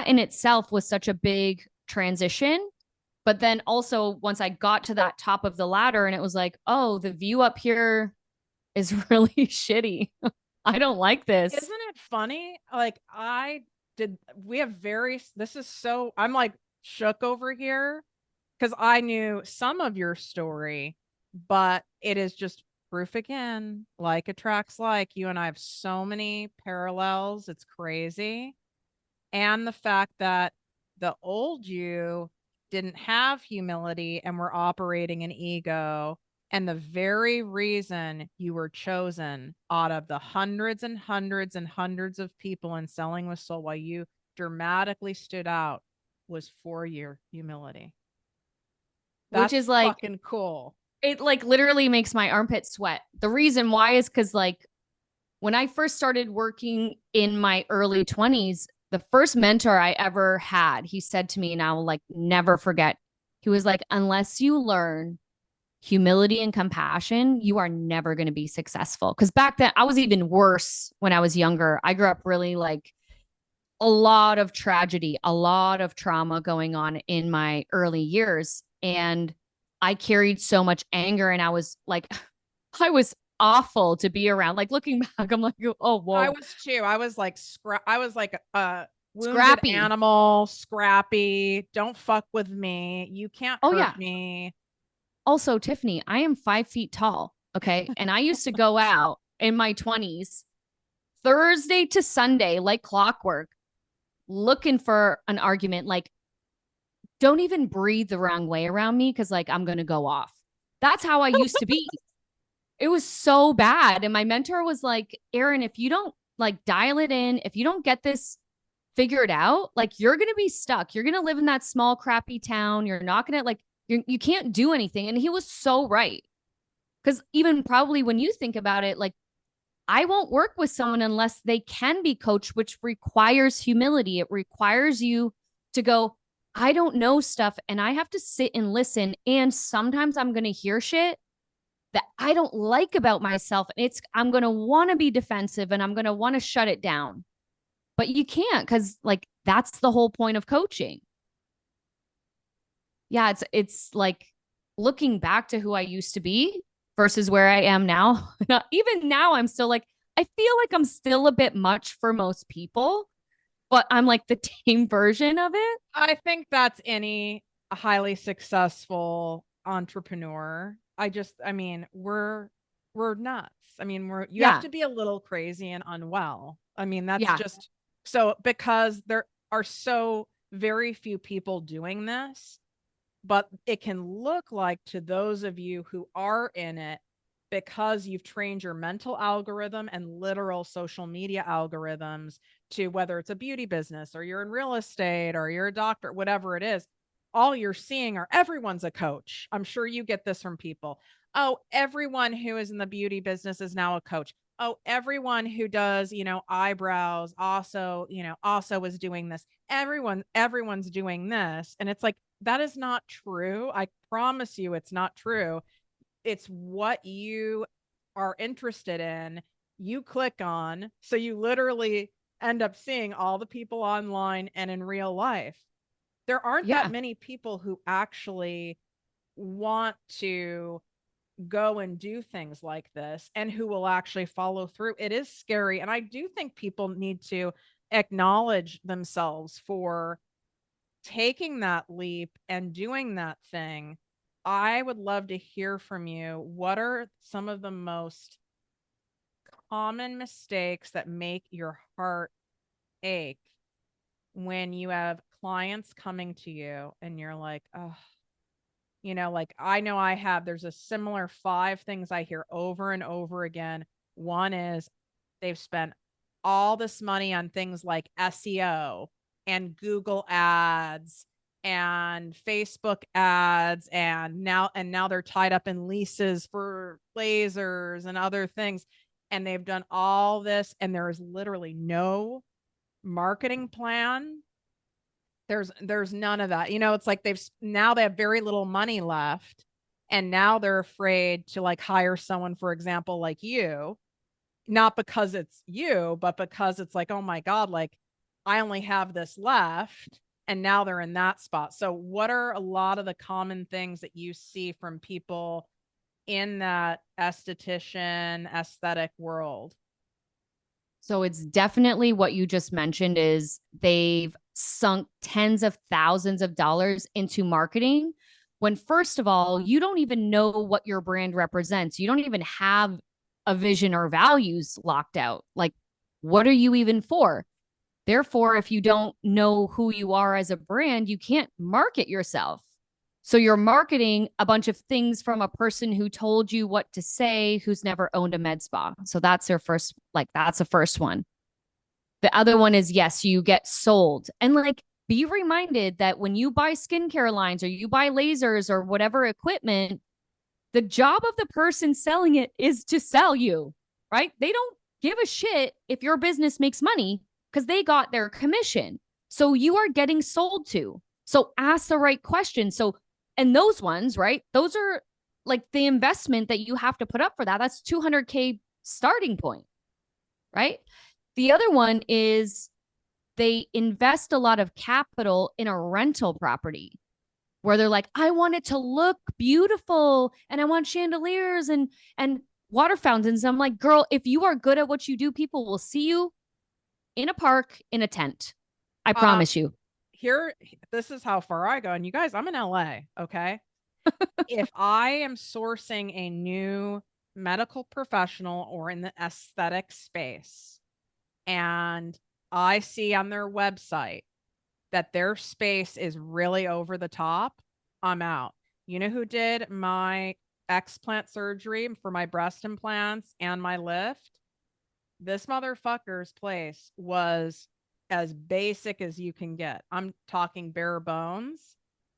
in itself was such a big transition. But then also once I got to that top of the ladder and it was like, oh, the view up here is really shitty. I don't like this. Isn't it funny? Like we have this is so, I'm like shook over here because I knew some of your story, but it is just proof again, like attracts like. You and I have so many parallels. It's crazy. And the fact that the old you didn't have humility and were operating an ego. And the very reason you were chosen out of the hundreds and hundreds and hundreds of people in Selling with Soul, why you dramatically stood out, was for your humility. which That's is like, fucking cool. it like literally makes my armpit sweat. The reason why is because like when I first started working in my early 20s, the first mentor I ever had, he said to me, and I will like never forget, he was like, unless you learn humility and compassion, you are never going to be successful. Because back then, I was even worse when I was younger. I grew up really like a lot of tragedy, a lot of trauma going on in my early years. And I carried so much anger, and I was like, I was awful to be around. Like looking back, I'm like, oh, I whoa, was too. I was like I was like a wounded scrappy. animal, scrappy. Don't fuck with me. You can't Oh, hurt yeah. me. Also, Tiffany, I am 5 feet tall. Okay. And I used to go out in my 20s, Thursday to Sunday, like clockwork, looking for an argument. Like, don't even breathe the wrong way around me because, like, I'm going to go off. That's how I used to be. It was so bad. And my mentor was like, Erin, if you don't like dial it in, if you don't get this figured out, like, you're going to be stuck. You're going to live in that small, crappy town. You're not going to, like, you can't do anything. And he was so right. Because even probably when you think about it, like, I won't work with someone unless they can be coached, which requires humility. It requires you to go, I don't know stuff and I have to sit and listen. And sometimes I'm going to hear shit that I don't like about myself. I'm going to want to be defensive and I'm going to want to shut it down. But you can't, because like that's the whole point of coaching. Yeah, it's like looking back to who I used to be versus where I am now. Even now, I'm still like, I feel like I'm still a bit much for most people, but I'm like the tame version of it. I think that's any highly successful entrepreneur. I mean, we're nuts. I mean, you have Yeah. to be a little crazy and unwell. I mean, that's Yeah. just so, because there are so very few people doing this, but it can look like, to those of you who are in it, because you've trained your mental algorithm and literal social media algorithms to, whether it's a beauty business or you're in real estate or you're a doctor, whatever it is, all you're seeing are everyone's a coach. I'm sure you get this from people. Oh, everyone who is in the beauty business is now a coach. Oh, everyone who does, eyebrows also, also is doing this. Everyone's doing this. And it's like, that is not true. I promise you it's not true. It's what you are interested in, you click on. So you literally end up seeing all the people online and in real life. There aren't that Yeah. many people who actually want to go and do things like this and who will actually follow through. It is scary. And I do think people need to acknowledge themselves for taking that leap and doing that thing. I would love to hear from you. What are some of the most common mistakes that make your heart ache when you have clients coming to you and you're like, oh, like, I know I have, there's a similar 5 things I hear over and over again. One is they've spent all this money on things like SEO and Google ads and Facebook ads, and now they're tied up in leases for lasers and other things, and they've done all this and there is literally no marketing plan. There's none of that. It's like they have very little money left, and now they're afraid to like hire someone, for example, like you, not because it's you, but because it's like, oh my God, like, I only have this left. And now they're in that spot. So what are a lot of the common things that you see from people in that esthetician aesthetic world? So it's definitely what you just mentioned is they've sunk tens of thousands of dollars into marketing, when first of all, you don't even know what your brand represents. You don't even have a vision or values locked out. Like, what are you even for? Therefore, if you don't know who you are as a brand, you can't market yourself. So you're marketing a bunch of things from a person who told you what to say, who's never owned a med spa. So that's their first, like, that's the first one. The other one is, yes, you get sold. And like, be reminded that when you buy skincare lines or you buy lasers or whatever equipment, the job of the person selling it is to sell you, right? They don't give a shit if your business makes money because they got their commission. So you are getting sold to. So ask the right question. So, and those ones, right? Those are like the investment that you have to put up for that. That's 200K starting point, right? The other one is they invest a lot of capital in a rental property where they're like, I want it to look beautiful and I want chandeliers and water fountains. I'm like, girl, if you are good at what you do, people will see you in a park in a tent. I Uh, promise you. Here, this is how far I go. And you guys, I'm in LA. Okay. If I am sourcing a new medical professional or in the aesthetic space, and I see on their website that their space is really over the top, I'm out. You know who did my explant surgery for my breast implants and my lift? This motherfucker's place was as basic as you can get. I'm talking bare bones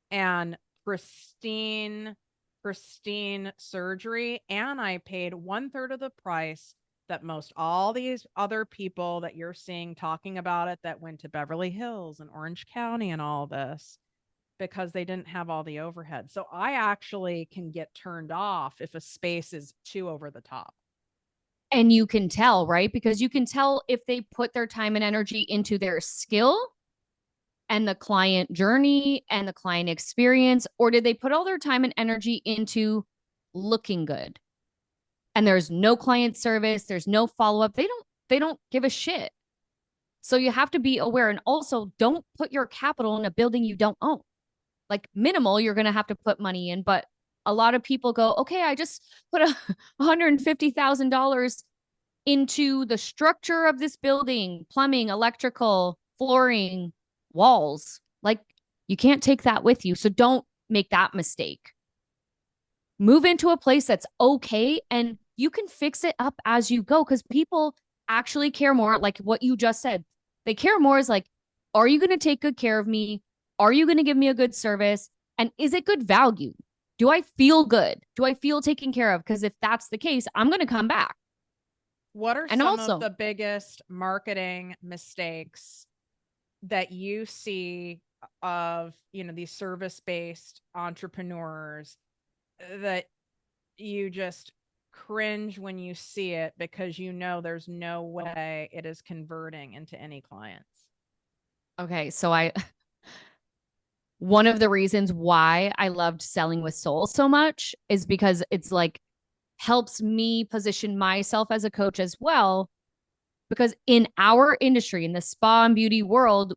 and pristine, pristine surgery. And I paid 1/3 of the price that most all these other people that you're seeing talking about it that went to Beverly Hills and Orange County and all this because they didn't have all the overhead. So I actually can get turned off if a space is too over the top. And you can tell, right? Because you can tell if they put their time and energy into their skill and the client journey and the client experience, or did they put all their time and energy into looking good? And there's no client service, there's no follow-up. They don't give a shit. So you have to be aware, and also don't put your capital in a building you don't own. Like minimal, you're going to have to put money in, but a lot of people go, okay, I just put $150,000 into the structure of this building, plumbing, electrical, flooring, walls. Like you can't take that with you. So don't make that mistake. Move into a place that's okay and you can fix it up as you go because people actually care more. Like what you just said, they care more is like, are you going to take good care of me? Are you going to give me a good service? And is it good value? Do I feel good? Do I feel taken care of? Because if that's the case, I'm going to come back. What are And some of also, the biggest marketing mistakes that you see of, these service-based entrepreneurs that you just cringe when you see it because there's no way it is converting into any clients? okay, so one of the reasons why I loved selling with soul so much is because it's like helps me position myself as a coach as well. Because in our industry, in the spa and beauty world,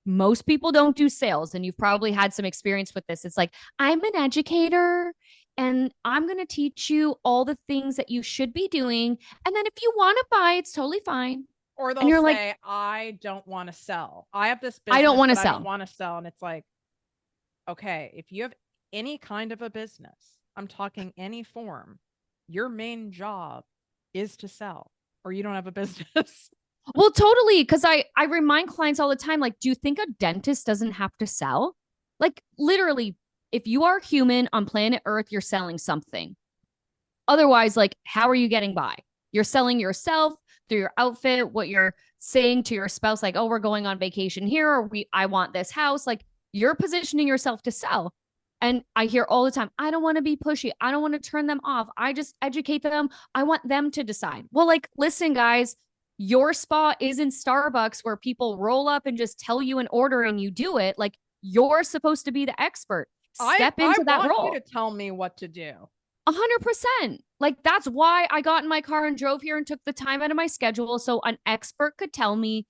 most people don't do sales. And you've probably had some experience with this. It's like, I'm an educator and I'm going to teach you all the things that you should be doing. And then if you want to buy, it's totally fine. Or And they'll you're like, say, I don't want to sell. I have this I don't business, want to but I don't sell. want to sell. And it's like, okay, if you have any kind of a business, I'm talking any form, your main job is to sell, or you don't have a business. Well, totally. Because I remind clients all the time, like, do you think a dentist doesn't have to sell? Like, literally, if you are human on planet Earth, you're selling something. Otherwise, like, how are you getting by? You're selling yourself through your outfit, what you're saying to your spouse, like, oh, we're going on vacation here, or I want this house. Like, you're positioning yourself to sell. And I hear all the time, I don't want to be pushy. I don't want to turn them off. I just educate them. I want them to decide. Well, like, listen, guys, your spa isn't Starbucks where people roll up and just tell you an order and you do it. Like, you're supposed to be the expert. Step I into that want you role. to tell me what to do. 100%. Like that's why I got in my car and drove here and took the time out of my schedule so an expert could tell me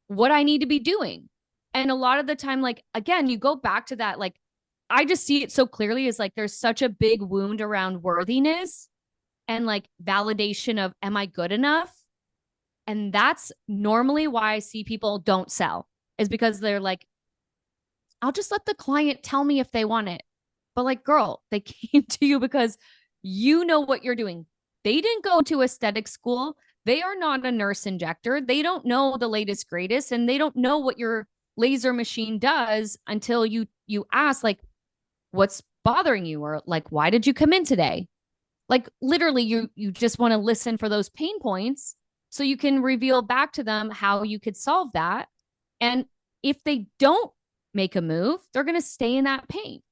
what I need to be doing. And a lot of the time, like, again, you go back to that, like, I just see it so clearly as like there's such a big wound around worthiness and like validation of, am I good enough? And that's normally why I see people don't sell, is because they're like, I'll just let the client tell me if they want it. But like, girl, they came to you because you know what you're doing. They didn't go to aesthetic school. They are not a nurse injector. They don't know the latest greatest, and they don't know what your laser machine does until you ask like, what's bothering you, or like, why did you come in today? Like literally you just want to listen for those pain points so you can reveal back to them how you could solve that. And if they don't make a move, they're going to stay in that pain.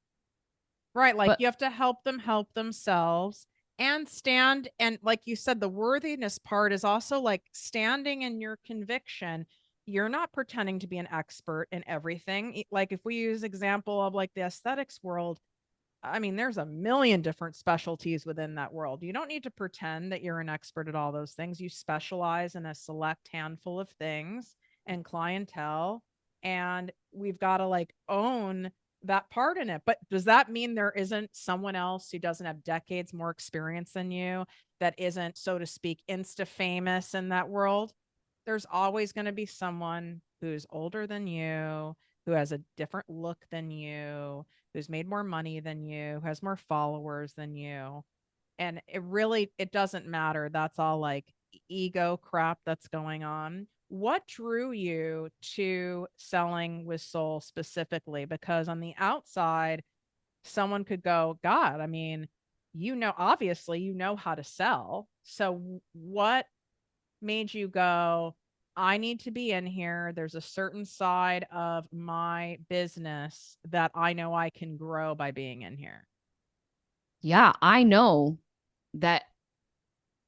Right. Like But you have to help them help themselves and stand. And like you said, the worthiness part is also like standing in your conviction. You're not pretending to be an expert in everything. Like if we use example of like the aesthetics world, I mean, there's a million different specialties within that world. You don't need to pretend that you're an expert at all those things. You specialize in a select handful of things and clientele. And we've got to like own that part in it. But does that mean there isn't someone else who doesn't have decades more experience than you, that isn't, so to speak, insta famous in that world? There's always going to be someone who's older than you, who has a different look than you, who's made more money than you, who has more followers than you. And it doesn't matter. That's all like ego crap that's going on. What drew you to selling with soul specifically? Because on the outside, someone could go, God, I mean, obviously you know how to sell. So what made you go, I need to be in here? There's a certain side of my business that I know I can grow by being in here. yeah, I know that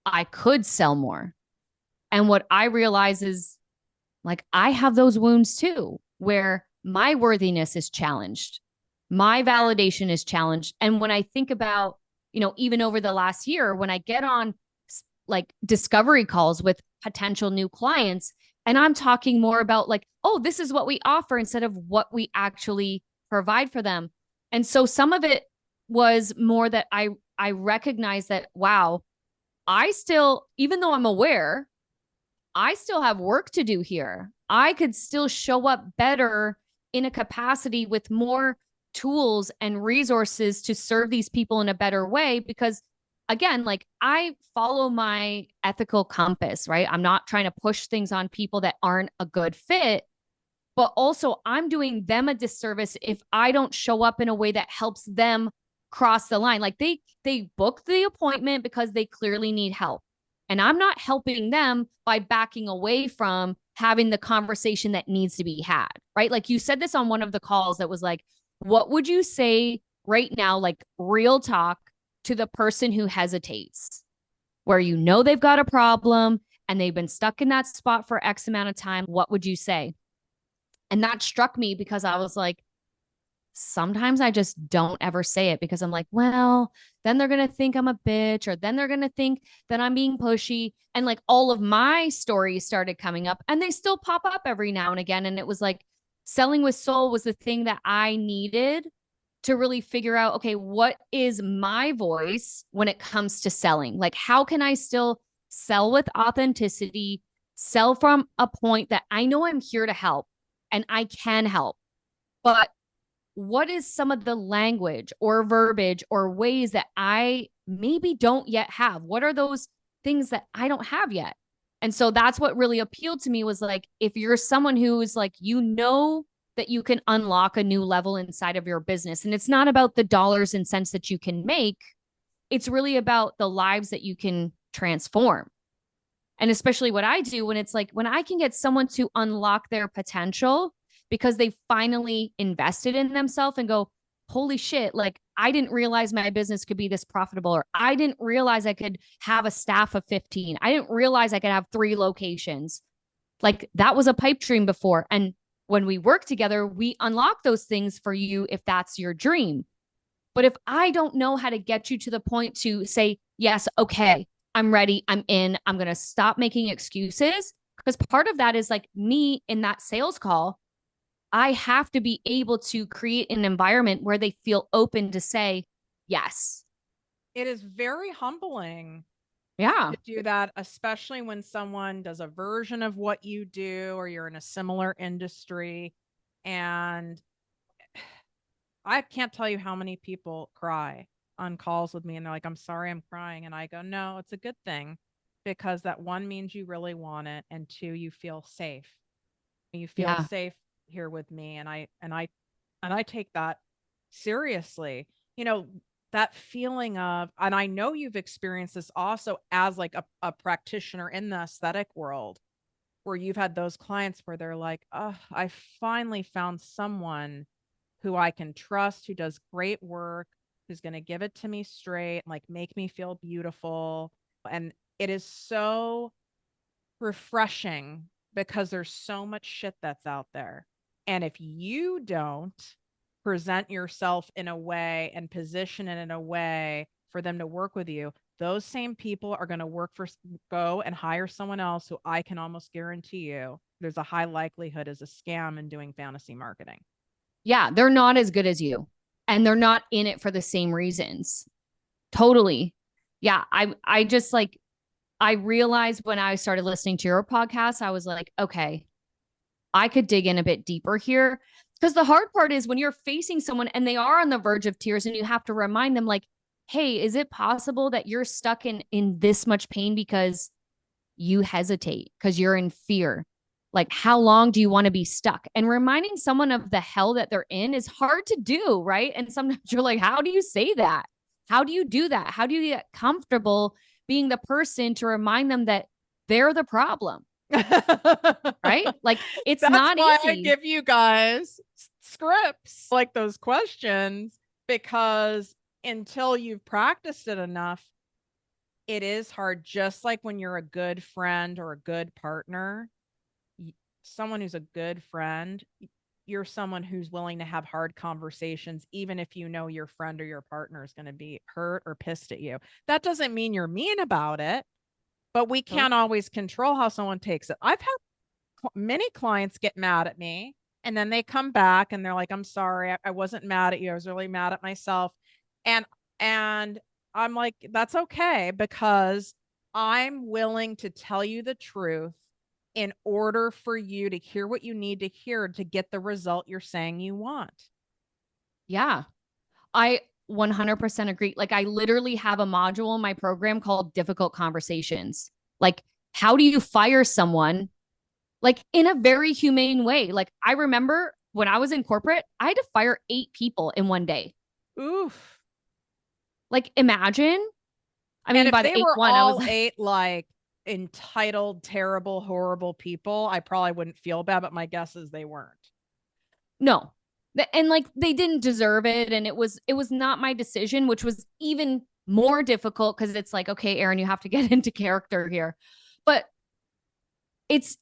I could sell more. And what I realize is like I have those wounds too, where my worthiness is challenged, my validation is challenged. And when I think about, even over the last year, when I get on like discovery calls with potential new clients, and I'm talking more about like, oh, this is what we offer instead of what we actually provide for them. And so some of it was more that I recognize that, wow, I still, even though I'm aware, I still have work to do here. I could still show up better in a capacity with more tools and resources to serve these people in a better way. Because again, like I follow my ethical compass, right? I'm not trying to push things on people that aren't a good fit, but also I'm doing them a disservice if I don't show up in a way that helps them cross the line. Like they booked the appointment because they clearly need help. And I'm not helping them by backing away from having the conversation that needs to be had, right? Like you said this on one of the calls that was like, what would you say right now, like real talk, to the person who hesitates, where you know they've got a problem and they've been stuck in that spot for X amount of time? What would you say? And that struck me because I was like, sometimes I just don't ever say it because I'm like, well, then they're going to think I'm a bitch, or then they're going to think that I'm being pushy. And like all of my stories started coming up, and they still pop up every now and again. And it was like selling with soul was the thing that I needed to really figure out, okay, what is my voice when it comes to selling? Like, how can I still sell with authenticity, sell from a point that I know I'm here to help and I can help, but what is some of the language or verbiage or ways that I maybe don't yet have? What are those things that I don't have yet? And so that's what really appealed to me, was like, if you're someone who's like, that you can unlock a new level inside of your business, and it's not about the dollars and cents that you can make, it's really about the lives that you can transform. And especially what I do, when it's like, when I can get someone to unlock their potential because they finally invested in themselves and go, holy shit, like I didn't realize my business could be this profitable, or I didn't realize I could have a staff of 15. I didn't realize I could have 3 locations. Like that was a pipe dream before. And when we work together, we unlock those things for you if that's your dream. But if I don't know how to get you to the point to say, yes, okay, I'm ready, I'm in, I'm going to stop making excuses. Because part of that is like me in that sales call, I have to be able to create an environment where they feel open to say yes. It is very humbling Yeah. to do that, especially when someone does a version of what you do or you're in a similar industry. And I can't tell you how many people cry on calls with me and they're like, I'm sorry, I'm crying. And I go, no, it's a good thing because that one means you really want it. And two, you feel safe. You feel Yeah. safe here with me. And I take that seriously. You know, that feeling of, and I know you've experienced this also as like a practitioner in the aesthetic world, where you've had those clients where they're like, oh, I finally found someone who I can trust, who does great work, who's going to give it to me straight, like make me feel beautiful. And it is so refreshing because there's so much shit that's out there. And if you don't present yourself in a way and position it in a way for them to work with you, those same people are going to go and hire someone else who I can almost guarantee you there's a high likelihood is a scam in doing fantasy marketing. Yeah. They're not as good as you and they're not in it for the same reasons. Totally. Yeah. I just like, I realized when I started listening to your podcast, I was like, okay, I could dig in a bit deeper here. Because the hard part is when you're facing someone and they are on the verge of tears and you have to remind them, like, hey, is it possible that you're stuck in this much pain because you hesitate, because you're in fear? Like, how long do you want to be stuck? And reminding someone of the hell that they're in is hard to do, right? And sometimes you're like, how do you say that? How do you do that? How do you get comfortable being the person to remind them that they're the problem, right? Like, it's That's not why I easy. give you guys scripts like those questions, because until you've practiced it enough, it is hard. Just like when you're a good friend or a good partner, someone who's a good friend, you're someone who's willing to have hard conversations, even if you know your friend or your partner is going to be hurt or pissed at you. That doesn't mean you're mean about it, but we can't Totally. always control how someone takes it. I've had many clients get mad at me and then they come back and they're like, I'm sorry, I wasn't mad at you, I was really mad at myself. And and I'm like, that's okay, because I'm willing to tell you the truth in order for you to hear what you need to hear to get the result you're saying you want. Yeah. I 100% agree. Like, I literally have a module in my program called Difficult Conversations. Like, how do you fire someone like in a very humane way? Like, I remember when I was in corporate, I had to fire 8 people in one day. Oof. Like, imagine. I And mean, if by they the eighth were one, I was all like, eight like entitled, terrible, horrible people, I probably wouldn't feel bad, but my guess is they weren't. no. And like they didn't deserve it. And it was not my decision, which was even more difficult because it's like, okay, Erin, you have to get into character here. But it's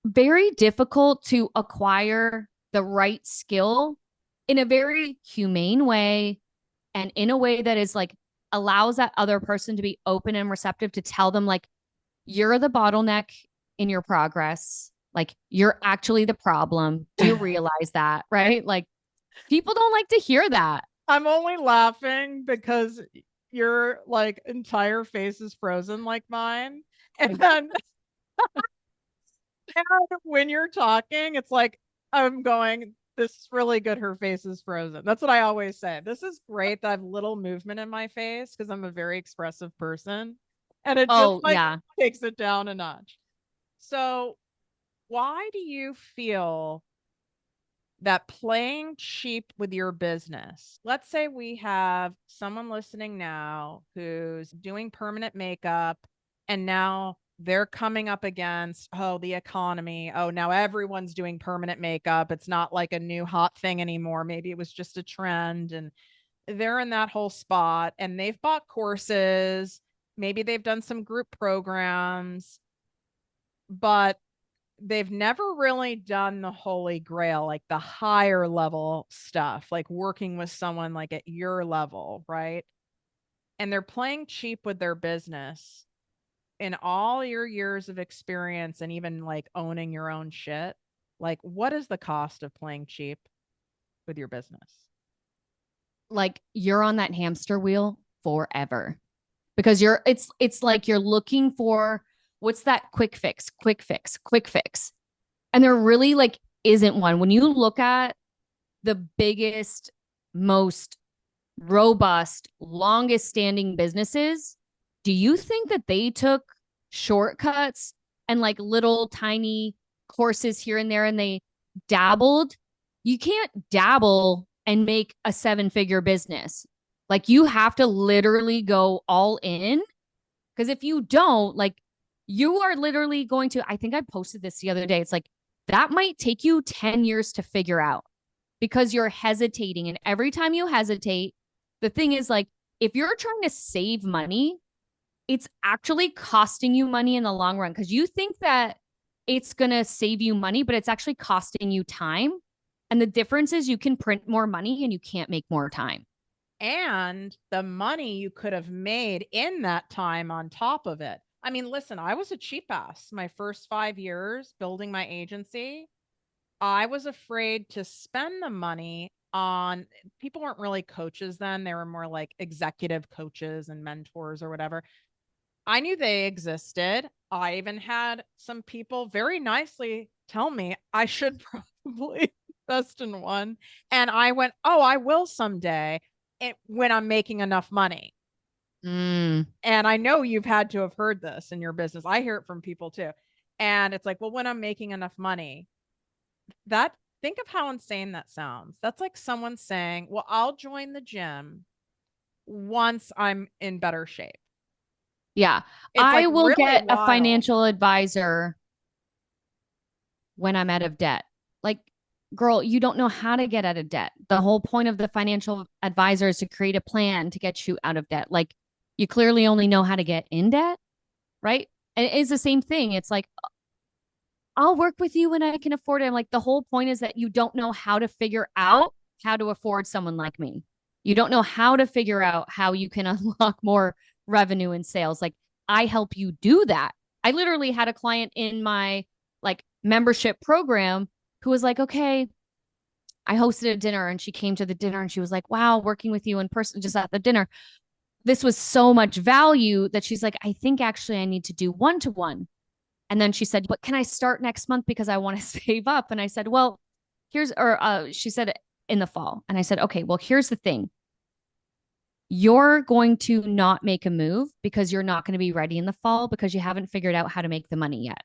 very difficult to acquire the right skill in a very humane way and in a way that is like allows that other person to be open and receptive to tell them like you're the bottleneck in your progress, like you're actually the problem, do you realize that, right? Like people don't like to hear that. I'm only laughing because your like entire face is frozen like mine. And then and when you're talking, it's like I'm going, this is really good. Her face is frozen. That's what I always say. This is great that I have little movement in my face because I'm a very expressive person. And it just Oh like yeah. takes it down a notch. So, why do you feel that playing cheap with your business? Let's say we have someone listening now who's doing permanent makeup and now they're coming up against, oh, the economy. Oh, now everyone's doing permanent makeup. It's not like a new hot thing anymore. Maybe it was just a trend. And they're in that whole spot and they've bought courses. Maybe they've done some group programs, but they've never really done the holy grail, like the higher level stuff, like working with someone like at your level, right? And they're playing cheap with their business in all your years of experience and even like owning your own shit. Like, what is the cost of playing cheap with your business? Like you're on that hamster wheel forever because it's like you're looking for what's that quick fix, quick fix, quick fix. And there really like isn't one. When you look at the biggest, most robust, longest standing businesses, do you think that they took shortcuts and like little tiny courses here and there and they dabbled? You can't dabble and make a 7-figure business. Like you have to literally go all in. Because if you don't, like you are literally going to, I think I posted this the other day. It's like that might take you 10 years to figure out because you're hesitating. And every time you hesitate, the thing is like, if you're trying to save money, it's actually costing you money in the long run because you think that it's going to save you money, but it's actually costing you time. And the difference is you can print more money and you can't make more time. And the money you could have made in that time on top of it. I mean, listen, I was a cheap ass my first 5 years building my agency. I was afraid to spend the money on people weren't really coaches then. They were more like executive coaches and mentors or whatever. I knew they existed. I even had some people very nicely tell me I should probably invest in one. And I went, oh, I will someday when I'm making enough money. Mm. And I know you've had to have heard this in your business. I hear it from people too. And it's like, well, when I'm making enough money, that think of how insane that sounds. That's like someone saying, well, I'll join the gym once I'm in better shape. Yeah. It's like I will really get a wild. financial advisor when I'm out of debt. Like, girl, you don't know how to get out of debt. The whole point of the financial advisor is to create a plan to get you out of debt. Like, you clearly only know how to get in debt, right? And it is the same thing. It's like, I'll work with you when I can afford it. I'm like, the whole point is that you don't know how to figure out how to afford someone like me. You don't know how to figure out how you can unlock more revenue and sales. Like, I help you do that. I literally had a client in my like membership program who was like, okay, I hosted a dinner and she came to the dinner and she was like, wow, working with you in person just at the dinner. This was so much value that she's like, I think actually I need to do one-to-one. And then she said, but can I start next month because I want to save up? And I said, well, she said in the fall. And I said, okay, well, here's the thing. You're going to not make a move because you're not going to be ready in the fall because you haven't figured out how to make the money yet.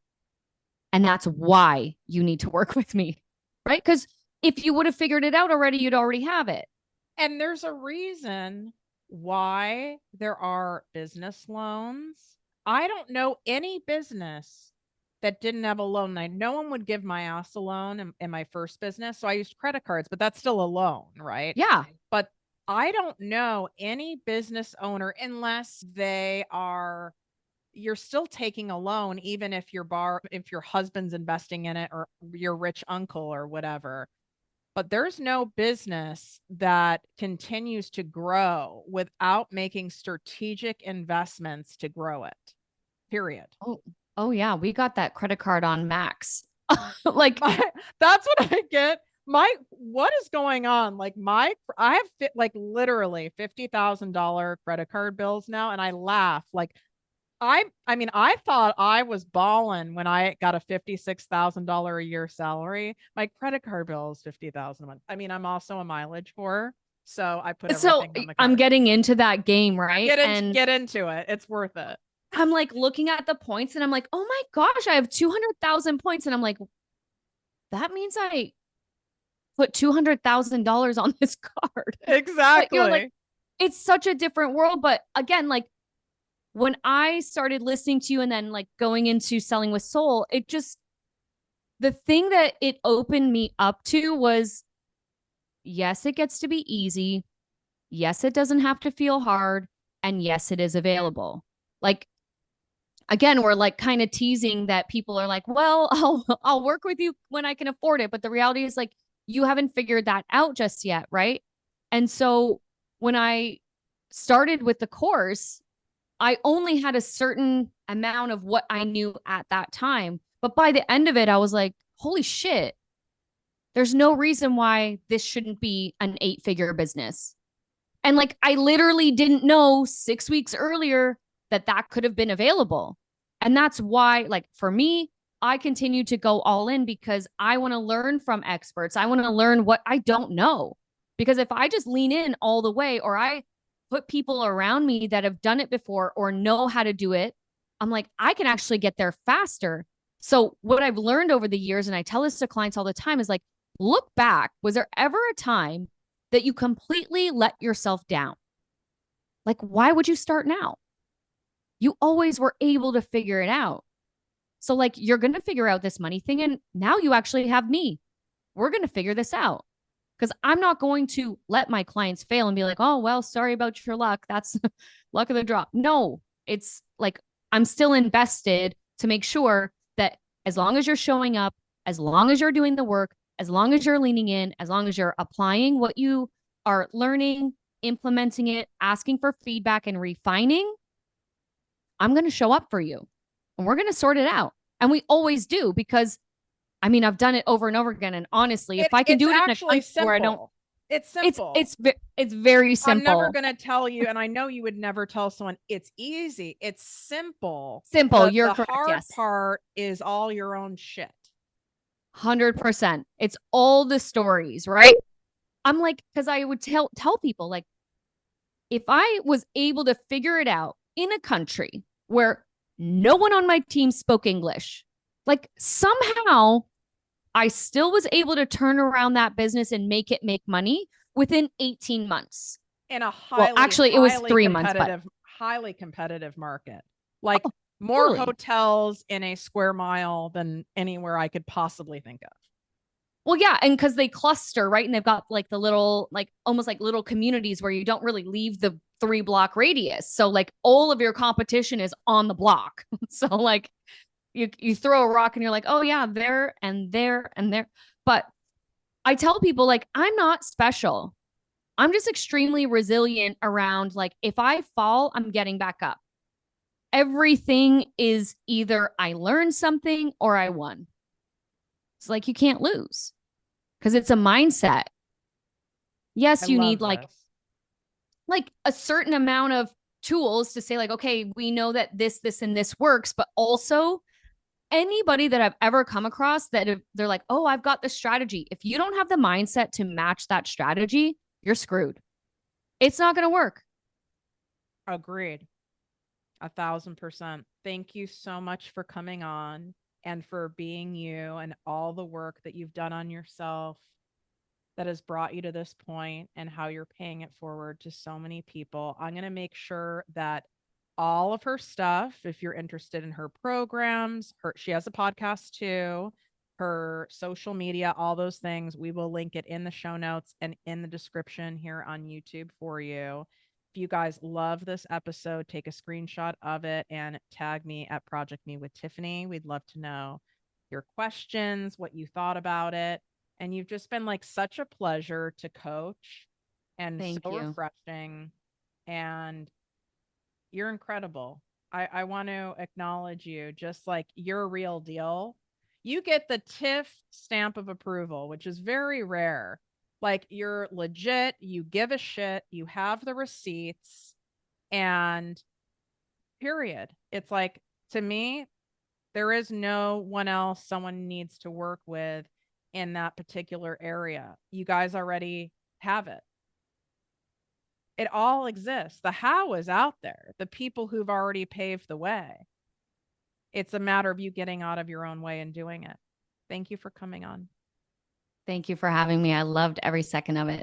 And that's why you need to work with me, right? Because if you would have figured it out already, you'd already have it. And there's a reason why there are business loans. I don't know any business that didn't have a loan. No one would give my ass a loan in my first business. So I used credit cards, but that's still a loan, right? Yeah. But I don't know any business owner unless you're still taking a loan, even if if your husband's investing in it or your rich uncle or whatever. But there's no business that continues to grow without making strategic investments to grow it. Period. Oh, oh yeah. We got that credit card on Max. Like, My, that's what I get. What is going on? I have like literally $50,000 credit card bills now, and I laugh. Like I mean, I thought I was balling when I got a $56,000 a year salary. My credit card bill is 50,000 a month. I mean, I'm also a mileage whore, so I put so everything on the I'm card. getting into that game, right? And Get into it. It's worth it. I'm like looking at the points and I'm like, oh my gosh, I have 200,000 points. And I'm like, that means I put $200,000 on this card. But you're like, Exactly. it's such a different world. But again, like when I started listening to you and then like going into selling with soul, the thing that it opened me up to was yes, it gets to be easy. Yes, it doesn't have to feel hard. And yes, it is available. Like, again, we're like kind of teasing that people are like, well, I'll work with you when I can afford it. But the reality is like, you haven't figured that out just yet. Right. And so when I started with the course, I only had a certain amount of what I knew at that time. But by the end of it, I was like, holy shit, There's no reason why this shouldn't be an 8-figure business. And like, I literally didn't know 6 weeks earlier that that could have been available. And that's why, like, for me, I continue to go all in because I want to learn from experts. I want to learn what I don't know. Because if I just lean in all the way, or I put people around me that have done it before or know how to do it, I'm like, I can actually get there faster. So, what I've learned over the years, and I tell this to clients all the time, is like, look back. Was there ever a time that you completely let yourself down? Like, why would you start now? You always were able to figure it out. So, like, you're going to figure out this money thing. And now you actually have me. We're going to figure this out because I'm not going to let my clients fail and be like, oh, well, sorry about your luck. That's luck of the draw. No, it's like I'm still invested to make sure that as long as you're showing up, as long as you're doing the work, as long as you're leaning in, as long as you're applying what you are learning, implementing it, asking for feedback, and refining, I'm going to show up for you and we're going to sort it out. And we always do because I mean, I've done it over and over again. And honestly, if I can It's do it in a actually country where I don't, simple. It's simple. it's very I'm never simple. going to tell you, and I know you would never tell someone it's easy. It's simple. Simple. You're The correct. hard Yes. part is all your own shit. 100%. It's all the stories, right? I'm like, because I would tell people, like, if I was able to figure it out in a country where no one on my team spoke English, like somehow I still was able to turn around that business and make it make money within 18 months. In a Well, highly, actually, it was highly 3 months, but competitive, highly competitive market. Like oh, more totally. hotels in a square mile than anywhere I could possibly think of. Well, yeah, and because they cluster, right? And they've got like the little, like almost like little communities where you don't really leave the 3 block radius. So like all of your competition is on the block. So like you throw a rock and you're like, oh yeah, there and there and there. But I tell people like I'm not special. I'm just extremely resilient around like if I fall, I'm getting back up. Everything is either I learned something or I won. It's like you can't lose because it's a mindset. I Yes, you need love this. like a certain amount of tools to say like, okay, we know that this and this works, but also anybody that I've ever come across that they're like, oh, I've got the strategy. If you don't have the mindset to match that strategy, you're screwed. It's not going to work. Agreed. 1,000%. Thank you so much for coming on and for being you and all the work that you've done on yourself that has brought you to this point and how you're paying it forward to so many people. I'm going to make sure that all of her stuff, if you're interested in her programs, she has a podcast too, her social media, all those things, we will link it in the show notes and in the description here on YouTube for you. If you guys love this episode, take a screenshot of it and tag me at ProjectME with Tiffany. We'd love to know your questions, what you thought about it. And you've just been like such a pleasure to coach and Thank so you. refreshing. And you're incredible. I want to acknowledge you, just like you're a real deal. You get the Tiff stamp of approval, which is very rare. Like you're legit, you give a shit, you have the receipts, and period. It's like, to me, there is no one else someone needs to work with in that particular area. You guys already have it. It all exists. The how is out there. The people who've already paved the way. It's a matter of you getting out of your own way and doing it. Thank you for coming on. Thank you for having me. I loved every second of it.